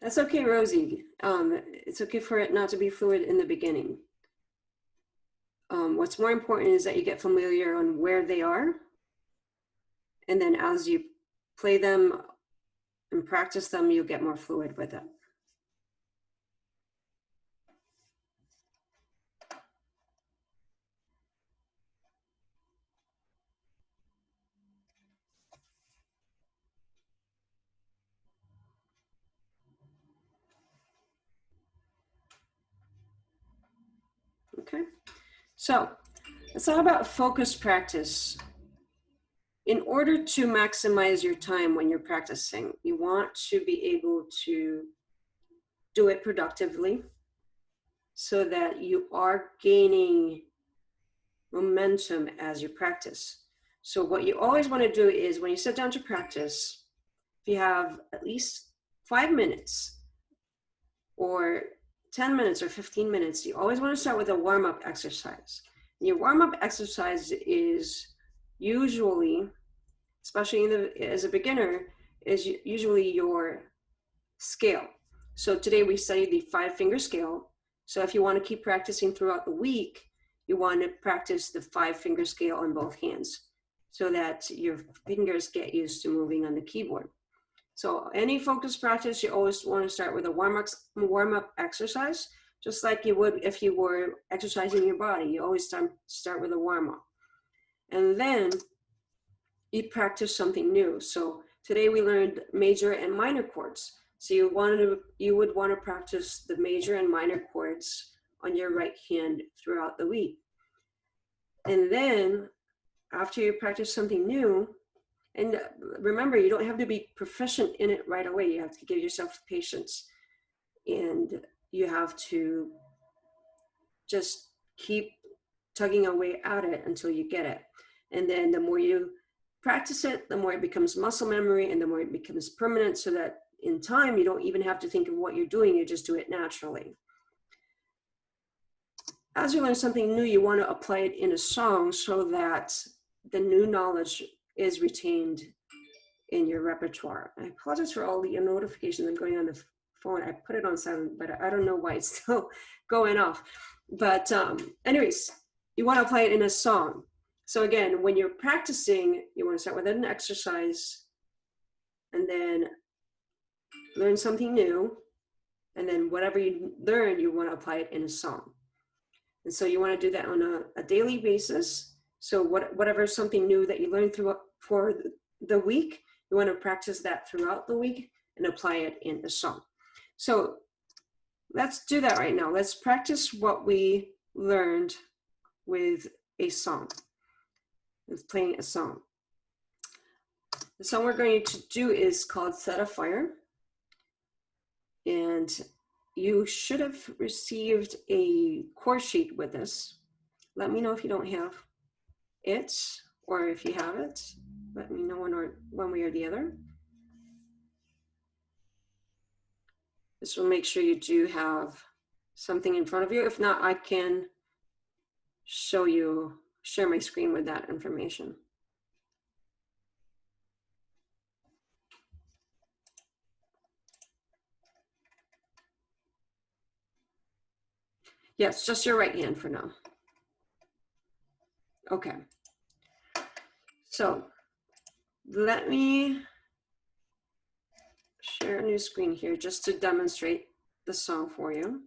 S1: That's okay, Rosie. It's okay for it not to be fluid in the beginning. What's more important is that you get familiar on where they are. And then as you play them and practice them, you'll get more fluid with it. Okay, so it's all about focus practice. In order to maximize your time when you're practicing, you want to be able to do it productively so that you are gaining momentum as you practice. So what you always want to do is when you sit down to practice, if you have at least 5 minutes or 10 minutes or 15 minutes, you always want to start with a warm-up exercise. And your warm-up exercise is usually, especially as a beginner, is usually your scale. So today we studied the 5-finger scale. So if you want to keep practicing throughout the week, you want to practice the 5-finger scale on both hands so that your fingers get used to moving on the keyboard. So any focus practice, you always want to start with a warm-up exercise, just like you would if you were exercising your body. You always start with a warm-up. And then you practice something new. So today we learned major and minor chords. So you would want to practice the major and minor chords on your right hand throughout the week. And then after you practice something new, and remember, you don't have to be proficient in it right away. You have to give yourself patience, and you have to just keep tugging away at it until you get it. And then the more you practice it, the more it becomes muscle memory, and the more it becomes permanent, so that in time, you don't even have to think of what you're doing, you just do it naturally. As you learn something new, you want to apply it in a song so that the new knowledge is retained in your repertoire. I apologize for all the notifications I'm going on the phone. I put it on silent, but I don't know why it's still going off. But anyways, you want to play it in a song. So again, when you're practicing, you want to start with an exercise and then learn something new. And then whatever you learn, you want to apply it in a song. And so you want to do that on a daily basis. So whatever something new that you learn through for the week, you want to practice that throughout the week and apply it in a song. So let's do that right now. Let's practice what we learned with a song, with playing a song. The song we're going to do is called Set a Fire. And you should have received a chord sheet with this. Let me know if you don't have it, or if you have it, let me know one way or the other. This will make sure you do have something in front of you. If not, I can share my screen with that information. Yes, just your right hand for now. Okay. So let me share a new screen here just to demonstrate the song for you.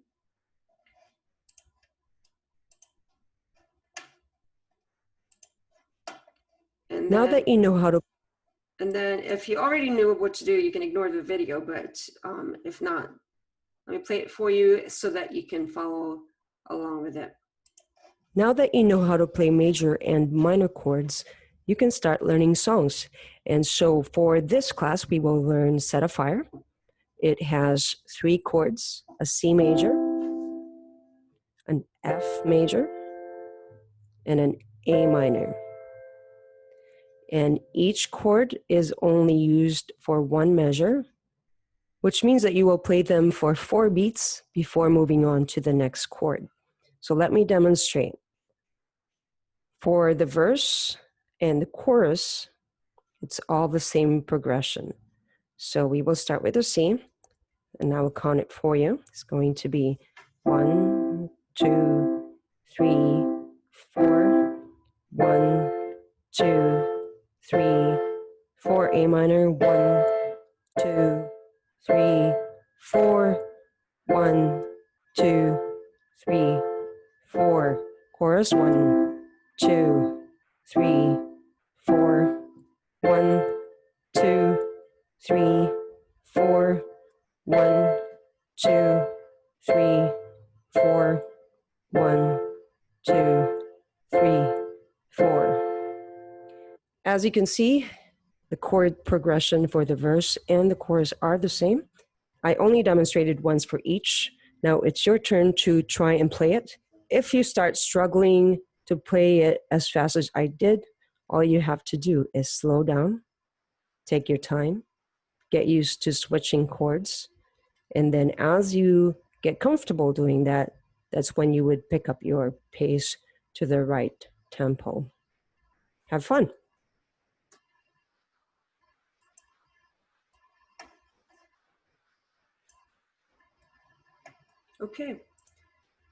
S1: And
S2: Now
S1: then,
S2: that you know how to,
S1: and then if you already knew what to do, you can ignore the video, but if not, let me play it for you so that you can follow along with it.
S2: now that you know how to play major and minor chords, you can start learning songs. And so for this class, we will learn Set a Fire. It has 3 chords, a C major, an F major, and an A minor. And each chord is only used for 1 measure, which means that you will play them for 4 beats before moving on to the next chord. So let me demonstrate. For the verse and the chorus, it's all the same progression. So we will start with a C, and I will count it for you. It's going to be 1, 2, 3, 4, 1, 2, 3, 4, A minor, 1, 2, 3, 4, 1, 2, 3, 4. Chorus 1, 2, 3, 4, 1, 2, 3, 4, 1, 2, 3, 4, 1, 2, 3, 4. As you can see, the chord progression for the verse and the chorus are the same. I only demonstrated once for each. Now it's your turn to try and play it. If you start struggling to play it as fast as I did, all you have to do is slow down, take your time, get used to switching chords, and then as you get comfortable doing that, that's when you would pick up your pace to the right tempo. Have fun.
S1: Okay,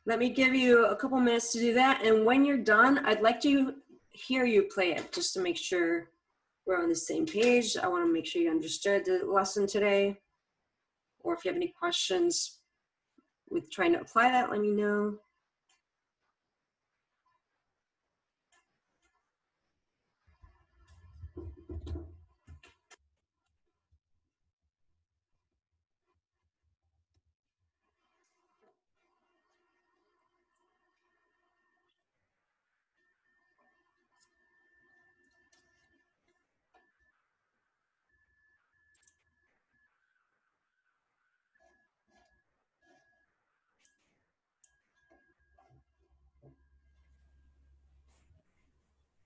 S1: let me give you a couple minutes to do that. And when you're done, I'd like to hear you play it just to make sure we're on the same page. I want to make sure you understood the lesson today. Or if you have any questions with trying to apply that, let me know.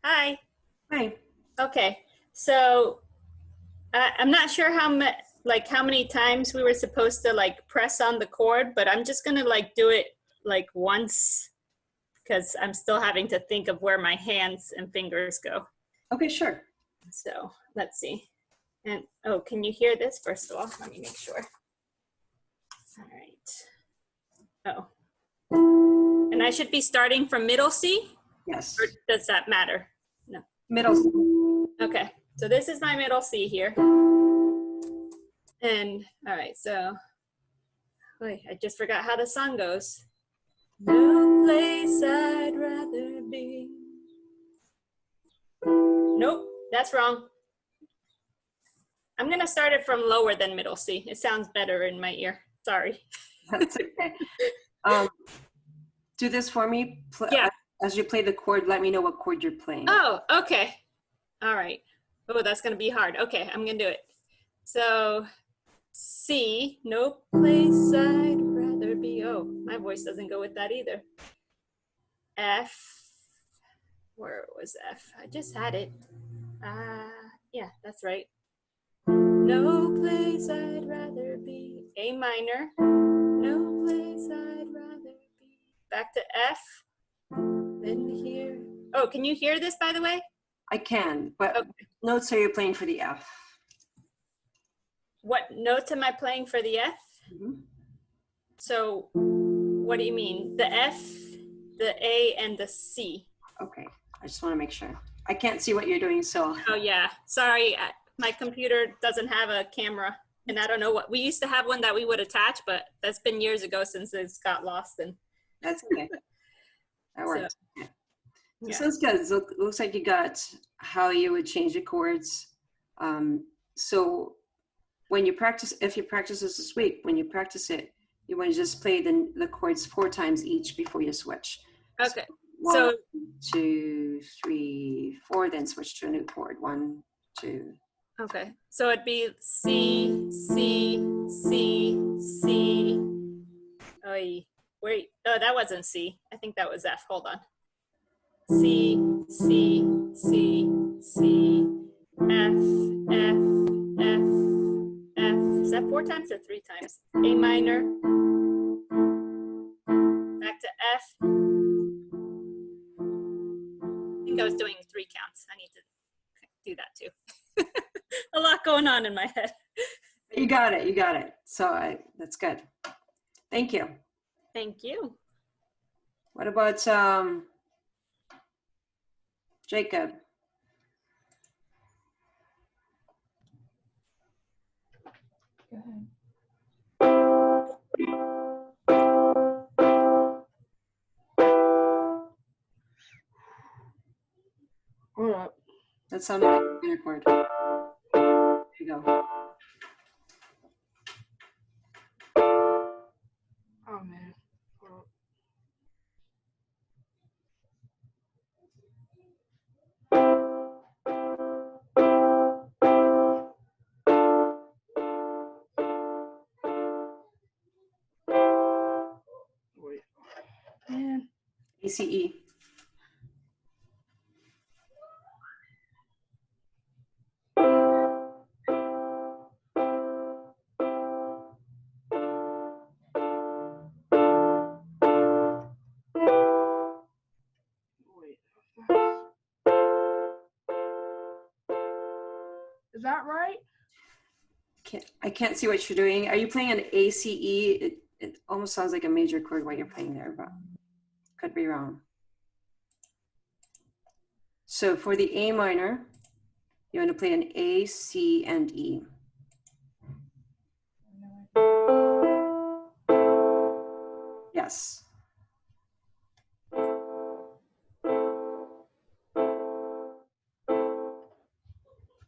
S3: Hi.
S1: Hi.
S3: Okay. So I'm not sure how many times we were supposed to like press on the chord, but I'm just gonna like do it like once because I'm still having to think of where my hands and fingers go.
S1: Okay, sure.
S3: So let's see. And, oh, can you hear this first of all? Let me make sure. All right. Oh. And I should be starting from middle C?
S1: Yes.
S3: Or does that matter? No.
S1: Middle C.
S3: Okay. So this is my middle C here. And, all right, so, wait, I just forgot how the song goes. No place I'd rather be. Nope, that's wrong. I'm gonna start it from lower than middle C. It sounds better in my ear. Sorry.
S1: That's okay. Do this for me.
S3: Yeah.
S1: As you play the chord, let me know what chord you're playing.
S3: Oh, okay. All right. Oh, that's gonna be hard. Okay, I'm gonna do it. So, C, no place I'd rather be. Oh, my voice doesn't go with that either. F, where was F? I just had it. Yeah, that's right. No place I'd rather be. A minor. No place I'd rather be. Back to F. Then here. Oh, can you hear this, by the way?
S1: I can, but
S3: Okay.
S1: notes are you playing for the F?
S3: What notes am I playing for the F?
S1: Mm-hmm.
S3: So, what do you mean? The F, the A, and the C.
S1: Okay, I just want to make sure. I can't see what you're doing, so.
S3: Oh yeah, sorry, my computer doesn't have a camera, and I don't know what, we used to have one that we would attach, but that's been years ago since it's got lost. And
S1: That's okay. That works.
S3: So,
S1: Yeah. Sounds good. So looks like you got how you would change the chords. So when you practice, if you practice this week, when you practice it, you want to just play the chords 4 times each before you switch.
S3: okay.
S1: So 1,
S3: So
S1: 2, 3, 4, then switch to a new chord. 1, 2.
S3: okay, so it'd be C, C, C, C. Oh, wait, oh, that wasn't C. I think that was F. Hold on. C, C, C, C, F, F, F, F. Is that 4 times or 3 times? A minor. Back to F. I think I was doing 3 counts. I need to do that too. A lot going on in my head.
S1: You got it. You got it. So that's good. Thank you.
S3: Thank you.
S1: What about Jacob?
S4: Go ahead. Hold up.
S1: That sounded like a minor chord. There you go.
S4: Oh man. Hold up. Wait. Man.
S1: ACE.
S4: Wait. Is that right?
S1: I can't see what you're doing. Are you playing an ACE? It almost sounds like a major chord what you're playing there, but could be wrong. So for the A minor, you want to play an A, C, and E. Yes.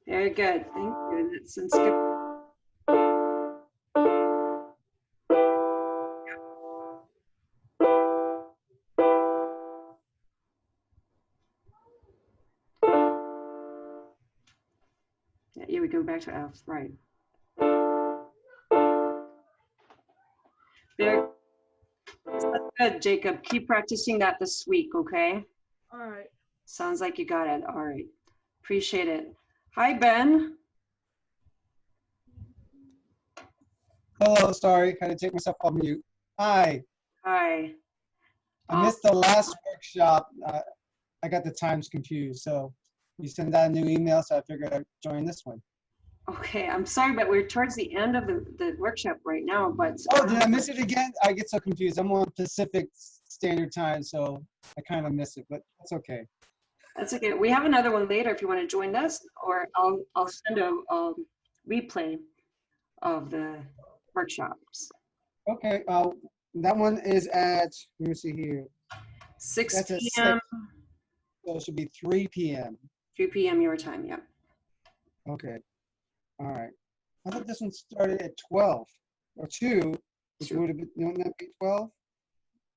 S1: Very good. Thank you. That sounds good. Yeah, here we go back to F, right. Very good, Jacob. Keep practicing that this week, okay?
S4: All right.
S1: Sounds like you got it. All right. Appreciate it. Hi, Ben.
S5: Hello, sorry, had to take myself off mute. Hi,
S1: Hi.
S5: I missed the last workshop. I got the times confused, so you sent out a new email, so I figured I'd join this one.
S1: Okay, I'm sorry, but we're towards the end of the workshop right now, but
S5: Oh, did I miss it again? I get so confused. I'm on Pacific Standard Time, so I kind of miss it, but that's okay.
S1: that's okay. We have another one later if you want to join us, or I'll send a replay of the workshops.
S5: Okay, that one is at, let me see here.
S1: 6
S5: That's at
S1: p.m.,
S5: 6, so it should be 3 p.m.
S1: 3 p.m. your time, yeah.
S5: Okay, all right. I thought this one started at 12 or 2, which
S1: 2.
S5: would have been, wouldn't that be 12?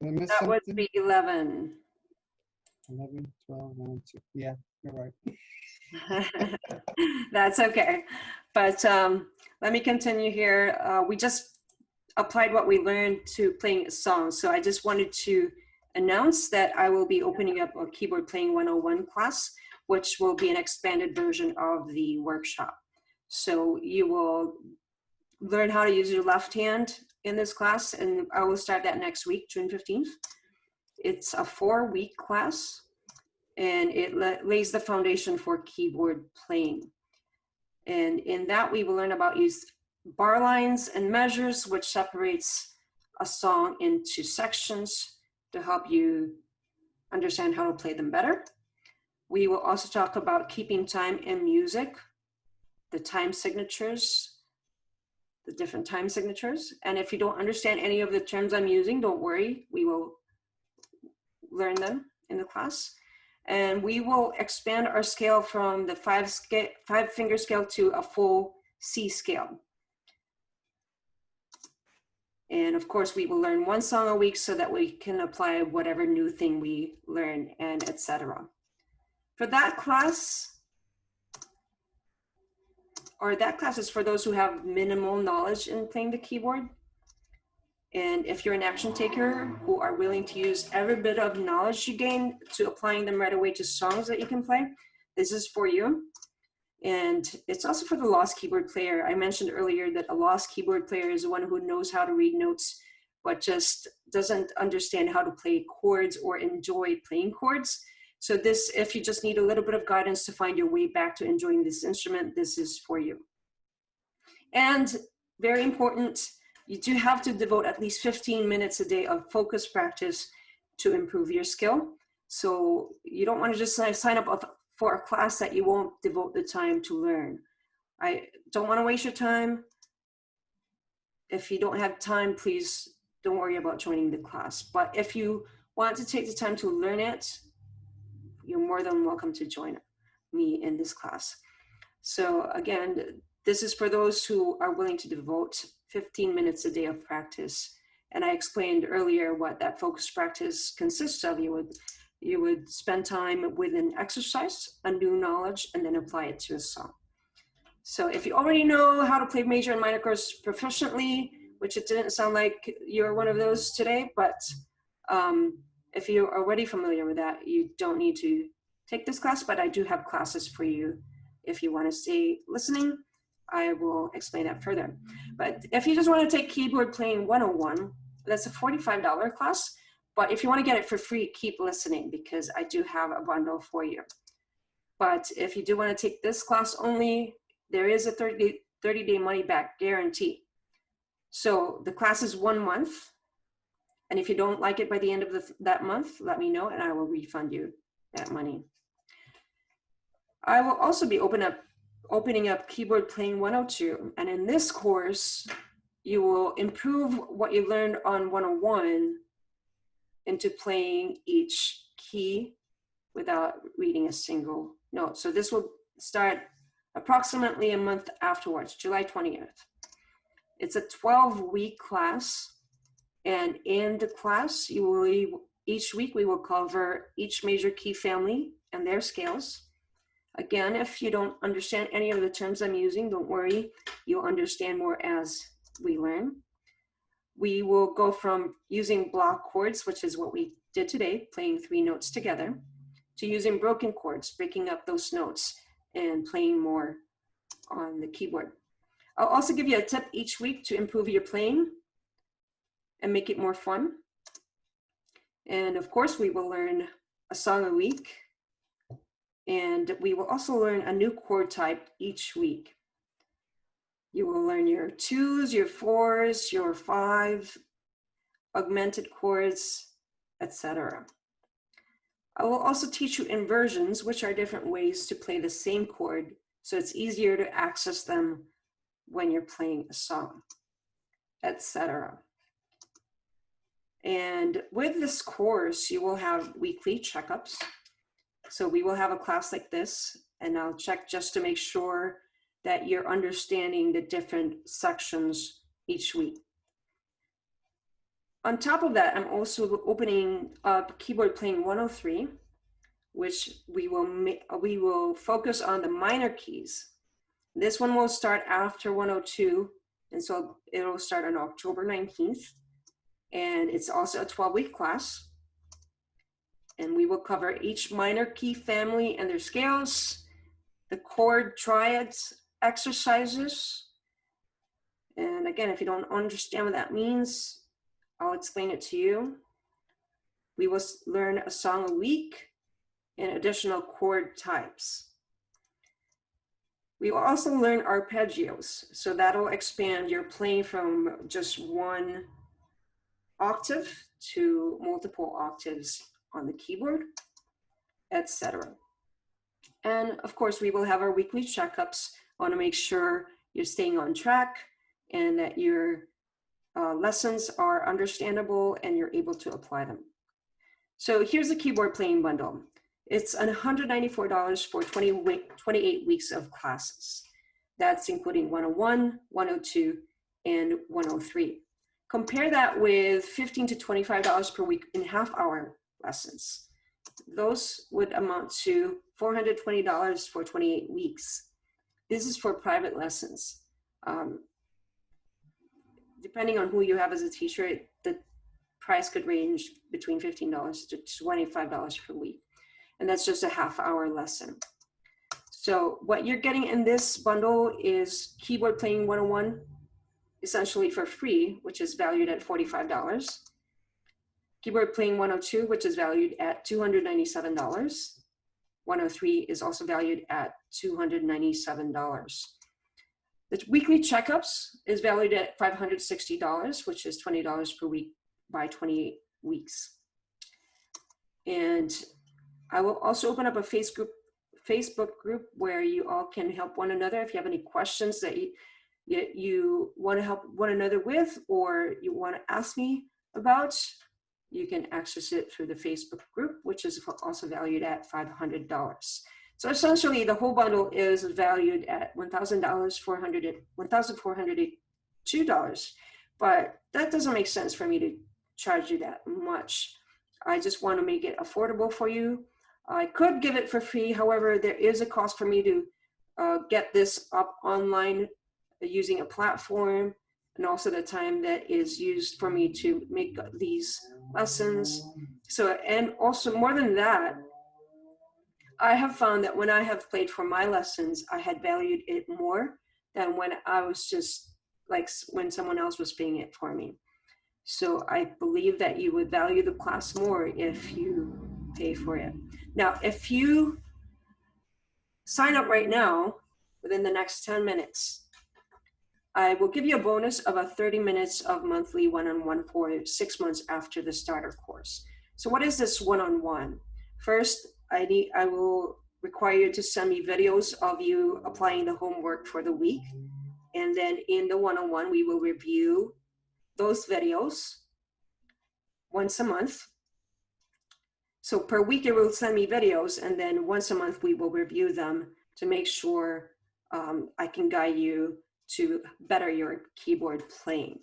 S5: Did I miss
S1: That would
S5: something?
S1: be 11.
S5: 11, 12, 1, 2. Yeah, you're right.
S1: That's okay. But let me continue here. We just applied what we learned to playing songs. So I just wanted to announce that I will be opening up a keyboard playing 101 class, which will be an expanded version of the workshop. So you will learn how to use your left hand in this class, and I will start that next week, June 15th. It's a 4-week class, and it lays the foundation for keyboard playing. And in that, we will learn about use bar lines and measures, which separates a song into sections to help you understand how to play them better. We will also talk about keeping time in music, the time signatures, the different time signatures. And if you don't understand any of the terms I'm using, don't worry, we will learn them in the class. And we will expand our scale from the 5-finger scale to a full C scale. And of course, we will learn 1 song a week so that we can apply whatever new thing we learn, and etc. For that class, that class is for those who have minimal knowledge in playing the keyboard. And if you're an action taker who are willing to use every bit of knowledge you gain to applying them right away to songs that you can play, this is for you. And it's also for the lost keyboard player. I mentioned earlier that a lost keyboard player is one who knows how to read notes, but just doesn't understand how to play chords or enjoy playing chords. So this, if you just need a little bit of guidance to find your way back to enjoying this instrument, this is for you. And very important, you do have to devote at least 15 minutes a day of focus practice to improve your skill. So you don't want to just sign up for a class that you won't devote the time to learn. I don't want to waste your time. If you don't have time, please don't worry about joining the class. But if you want to take the time to learn it, you're more than welcome to join me in this class. So again, this is for those who are willing to devote 15 minutes a day of practice. And I explained earlier what that focus practice consists of. You would spend time with an exercise, a new knowledge, and then apply it to a song. So if you already know how to play major and minor chords proficiently, which it didn't sound like you're one of those today, but if you're already familiar with that, you don't need to take this class, but I do have classes for you. If you want to stay listening, I will explain that further. But if you just want to take keyboard playing 101, that's a $45 class. But if you want to get it for free, keep listening because I do have a bundle for you. But if you do want to take this class only, there is a 30-day money-back guarantee. So the class is 1 month. And if you don't like it by the end of that month, let me know and I will refund you that money. I will also be opening up Keyboard Playing 102. And in this course, you will improve what you learned on 101 into playing each key without reading a single note. So this will start approximately a month afterwards, July 20th. It's a 12-week class. And in the class, each week we will cover each major key family and their scales. Again, if you don't understand any of the terms I'm using, don't worry, you'll understand more as we learn. We will go from using block chords, which is what we did today, playing 3 notes together, to using broken chords, breaking up those notes and playing more on the keyboard. I'll also give you a tip each week to improve your playing and make it more fun. And of course, we will learn a song a week. And we will also learn a new chord type each week. You will learn your 2s, your 4s, your 5, augmented chords, etc. I will also teach you inversions, which are different ways to play the same chord, so it's easier to access them when you're playing a song, etc. And with this course, you will have weekly checkups. So we will have a class like this, and I'll check just to make sure that you're understanding the different sections each week. On top of that, I'm also opening up Keyboard Playing 103, which we will focus on the minor keys. This one will start after 102, and so it'll start on October 19th. And it's also a 12-week class. And we will cover each minor key family and their scales, the chord triads exercises. And again, if you don't understand what that means, I'll explain it to you. We will learn a song a week and additional chord types. We will also learn arpeggios. So that'll expand your playing from just one octave to multiple octaves on the keyboard, etc. And of course, we will have our weekly checkups. I want to make sure you're staying on track and that your lessons are understandable and you're able to apply them. So here's the keyboard playing bundle. It's $194 for 28 weeks of classes. That's including 101, 102, and 103. Compare that with $15 to $25 per week in half-hour lessons. Those would amount to $420 for 28 weeks. This is for private lessons. Depending on who you have as a teacher, the price could range between $15 to $25 per week. And that's just a half-hour lesson. So what you're getting in this bundle is Keyboard Playing 101, essentially for free, which is valued at $45. Keyboard Playing 102, which is valued at $297. 103 is also valued at $297. The weekly checkups is valued at $560, which is $20 per week by 28 weeks. And I will also open up a Facebook group where you all can help one another. If you have any questions that you want to help one another with, or you want to ask me about, you can access it through the Facebook group, which is also valued at $500. So essentially, the whole bundle is valued at $1,402, but that doesn't make sense for me to charge you that much. I just want to make it affordable for you. I could give it for free. However, there is a cost for me to get this up online using a platform, and also the time that is used for me to make these lessons. So, and also more than that, I have found that when I have played for my lessons, I had valued it more than when I was just like when someone else was paying it for me. So I believe that you would value the class more if you pay for it. Now, if you sign up right now, within the next 10 minutes, I will give you a bonus of a 30 minutes of monthly one-on-one for 6 months after the starter course. So what is this one-on-one? First, I will require you to send me videos of you applying the homework for the week. And then in the one-on-one, we will review those videos once a month. So per week, you will send me videos, and then once a month, we will review them to make sure I can guide you to better your keyboard playing.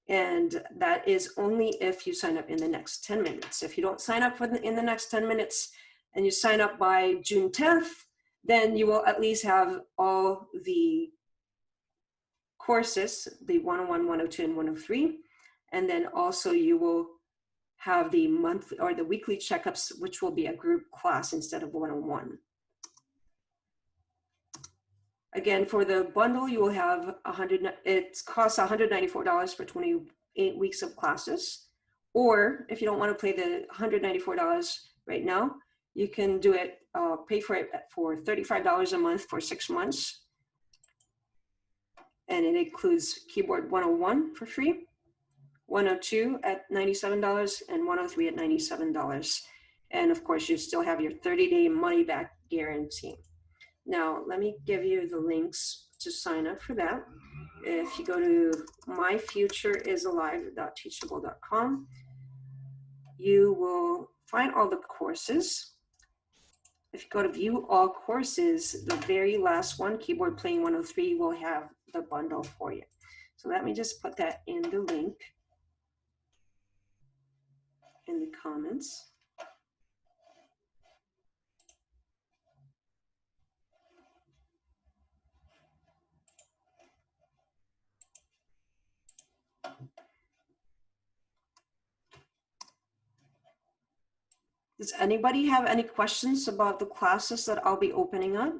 S1: And that is only if you sign up in the next 10 minutes. If you don't sign up in the next 10 minutes and you sign up by June 10th, then you will at least have all the courses, the 101, 102, and 103. And then also you will have the monthly or the weekly checkups, which will be a group class instead of one-on-one. Again, for the bundle, you will have it costs $194 for 28 weeks of classes. Or if you don't want to pay the $194 right now, you can do it, pay for it for $35 a month for 6 months. and it includes Keyboard 101 for free, 102 at $97, and 103 at $97. And of course, you still have your 30-day money-back guarantee. Now, let me give you the links to sign up for that. If you go to myfutureisalive.teachable.com, you will find all the courses. If you go to view all courses, the very last one, Keyboard Playing 103, will have the bundle for you. So let me just put that in the link in the comments. Does anybody have any questions about the classes that I'll be opening up?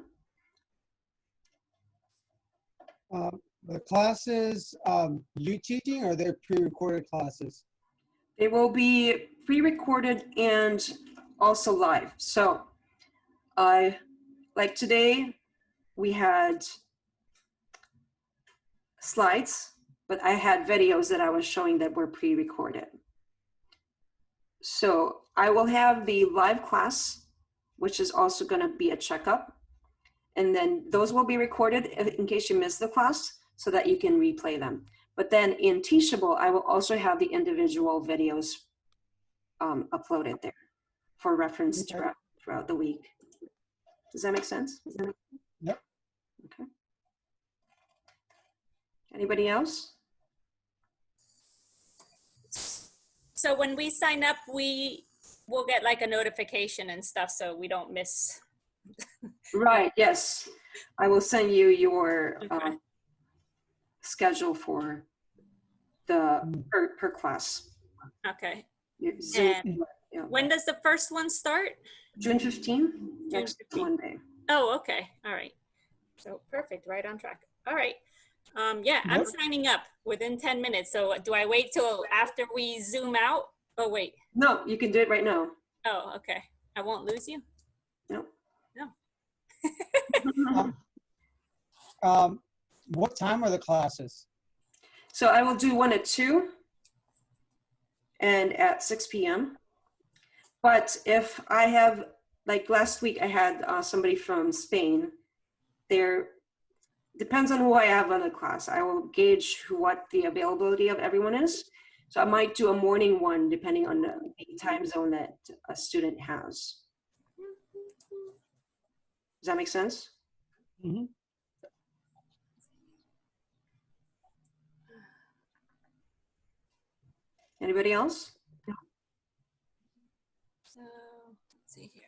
S5: The classes you teaching, or they're pre-recorded classes?
S1: They will be pre-recorded and also live. So like today, we had slides, but I had videos that I was showing that were pre-recorded. So I will have the live class, which is also going to be a checkup. And then those will be recorded in case you missed the class so that you can replay them. But then in Teachable, I will also have the individual videos uploaded there for reference throughout the week. Does that make sense?
S5: Yep.
S1: Okay. Anybody else?
S3: So when we sign up, we will get like a notification and stuff so we don't miss.
S1: Right, yes. I will send you your
S3: Okay.
S1: schedule for the per class.
S3: Okay.
S1: Your Zoom,
S3: And
S1: yeah.
S3: when does the first one start?
S1: June 15th, next
S3: 15th.
S1: Monday.
S3: Oh, okay. All right. So perfect. Right on track. All right. Yeah, I'm
S5: Yep.
S3: signing up within 10 minutes. So do I wait till after we zoom out? Oh, wait.
S1: No, you can do it right now.
S3: Oh, okay. I won't lose you?
S1: No.
S3: No.
S5: What time are the classes?
S1: So I will do one at 2 and at 6 p.m. But if I have, like last week, I had somebody from Spain. There depends on who I have on the class. I will gauge what the availability of everyone is. So I might do a morning one depending on the time zone that a student has. Does that make sense?
S5: Mm-hmm.
S1: Anybody else?
S3: So let's see here.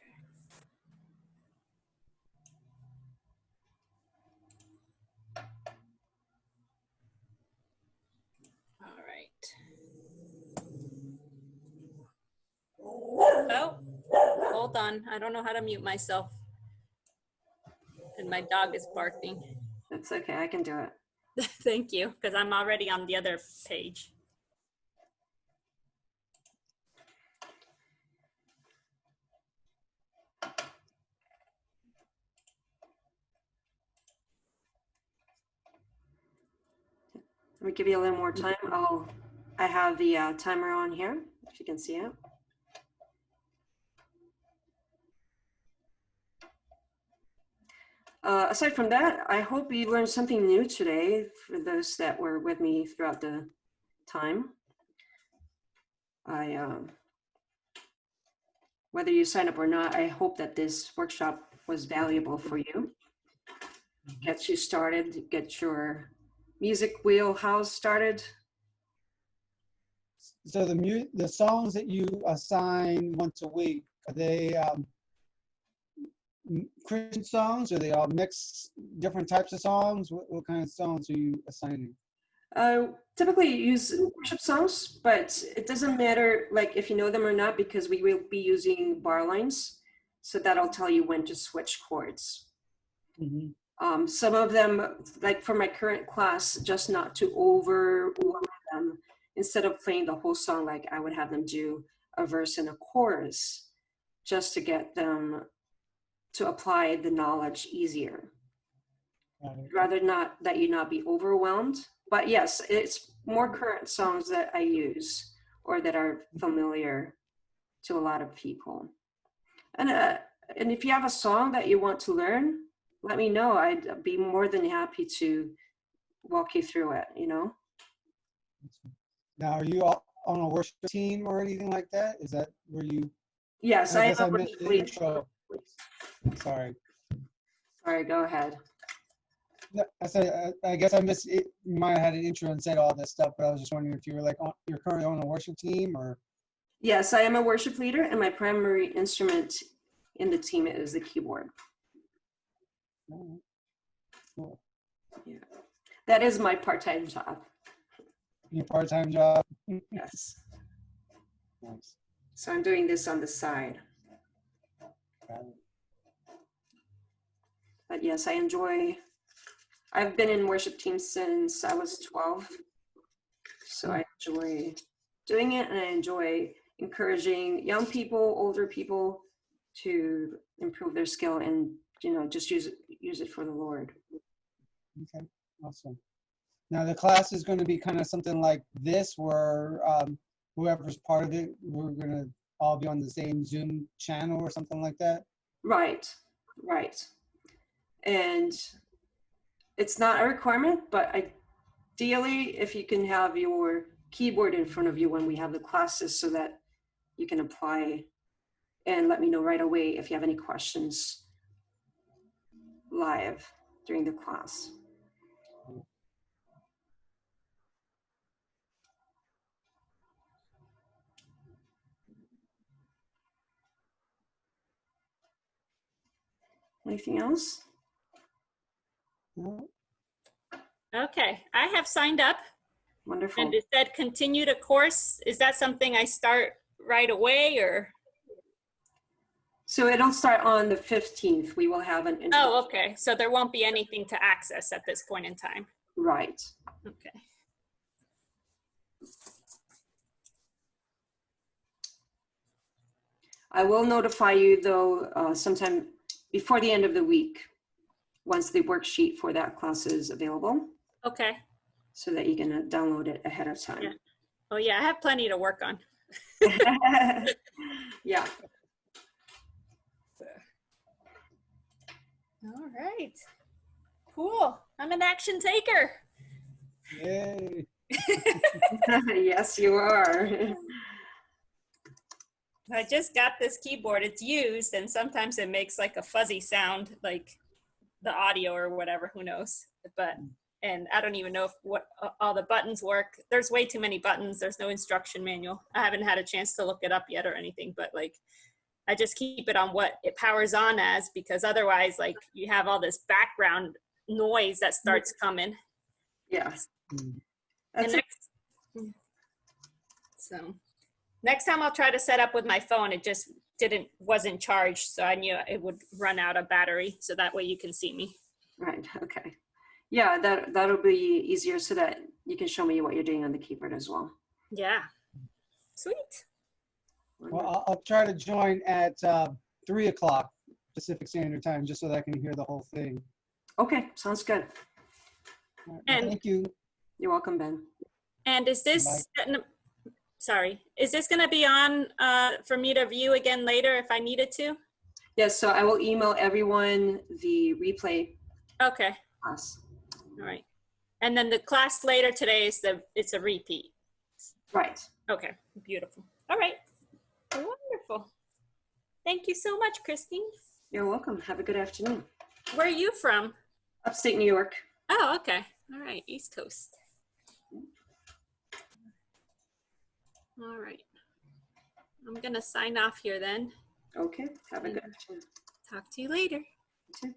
S3: All right. Oh, hold on. I don't know how to mute myself. And my dog is barking.
S1: That's okay, I can do it.
S3: Thank you, because I'm already on the other page.
S1: Let me give you a little more time. I have the timer on here, if you can see it. Aside from that, I hope you learned something new today for those that were with me throughout the time. Whether you sign up or not, I hope that this workshop was valuable for you. Get you started, get your music wheelhouse started.
S5: So the songs that you assign once a week, are they Christian songs? Are they all mixed different types of songs? What kind of songs are you assigning?
S1: Typically use worship songs, but it doesn't matter like if you know them or not, because we will be using bar lines. So that'll tell you when to switch chords.
S5: Mm-hmm.
S1: Some of them, like for my current class, just not to overwhelm them, instead of playing the whole song, like I would have them do a verse and a chorus just to get them to apply the knowledge easier.
S5: Right.
S1: rather not that you not be overwhelmed. But yes, it's more current songs that I use or that are familiar to a lot of people. And if you have a song that you want to learn, let me know. I'd be more than happy to walk you through it, you know?
S5: Now, are you all on a worship team or anything like that? Is that where you?
S1: Yes,
S5: I
S1: I am
S5: guess
S1: a
S5: I missed
S1: worship
S5: the
S1: leader.
S5: intro. Sorry.
S1: Sorry, go ahead.
S5: No, I said I guess I missed it. You might have had an intro and said all this stuff, but I was just wondering if you were like you're currently on a worship team or.
S1: Yes, I am a worship leader, and my primary instrument in the team is the keyboard.
S5: Oh, cool.
S1: Yeah, that is my part-time job.
S5: Your part-time job.
S1: Yes,
S5: Nice.
S1: so I'm doing this on the side.
S5: Got it.
S1: But yes, I've been in worship teams since I was 12. So I enjoy doing it, and I enjoy encouraging young people, older people to improve their skill and, you know, just use it for the Lord.
S5: Okay, awesome. Now the class is going to be kind of something like this, where whoever's part of it, we're going to all be on the same Zoom channel or something like that.
S1: Right, right. And it's not a requirement, but ideally, if you can have your keyboard in front of you when we have the classes so that you can apply and let me know right away if you have any questions live during the class. Anything else?
S5: No?
S3: Okay, I have signed up
S1: Wonderful.
S3: and it said continue to course. Is that something I start right away or?
S1: So it'll start on the 15th. We will have an introduction.
S3: Oh, okay. So there won't be anything to access at this point in time.
S1: Right.
S3: Okay.
S1: I will notify you though sometime before the end of the week once the worksheet for that class is available
S3: Okay.
S1: so that you can download it ahead of
S3: Yeah.
S1: time.
S3: Oh yeah, I have plenty to work on.
S1: Yeah.
S3: All right. Cool. I'm an action taker.
S5: Yay.
S1: Yes, you are.
S3: I just got this keyboard. It's used and sometimes it makes like a fuzzy sound, like the audio or whatever, who knows. But, and I don't even know if all the buttons work. There's way too many buttons. There's no instruction manual. I haven't had a chance to look it up yet or anything, but like, I just keep it on what it powers on as, because otherwise like you have all this background noise that starts coming.
S1: Yeah.
S5: Mm.
S1: That's
S3: And next time I'll try to set up with my phone. It just wasn't charged, so I knew it would run out of battery, so that way you can see me.
S1: right. Okay. Yeah, that'll be easier so that you can show me what you're doing on the keyboard as well.
S3: Yeah. Sweet.
S5: Well, I'll try to join at 3 o'clock Pacific Standard Time, just so that I can hear the whole thing.
S1: Okay, sounds good.
S5: All right,
S3: And-
S5: thank you.
S1: You're welcome, Ben.
S3: And is this, sorry, is this going to be on for me to view again later if I needed to?
S1: Yes, so I will email everyone the replay
S3: Okay.
S1: class.
S3: All right. And then the class later today is it's a repeat.
S1: Right.
S3: Okay. Beautiful. All right. Wonderful. Thank you so much, Christine.
S1: You're welcome. Have a good afternoon.
S3: Where are you from?
S1: Upstate New York.
S3: Oh, okay. All right. East Coast. All right. I'm going to sign off here then.
S1: Okay. Have a good afternoon.
S3: Talk to you later.
S1: You too.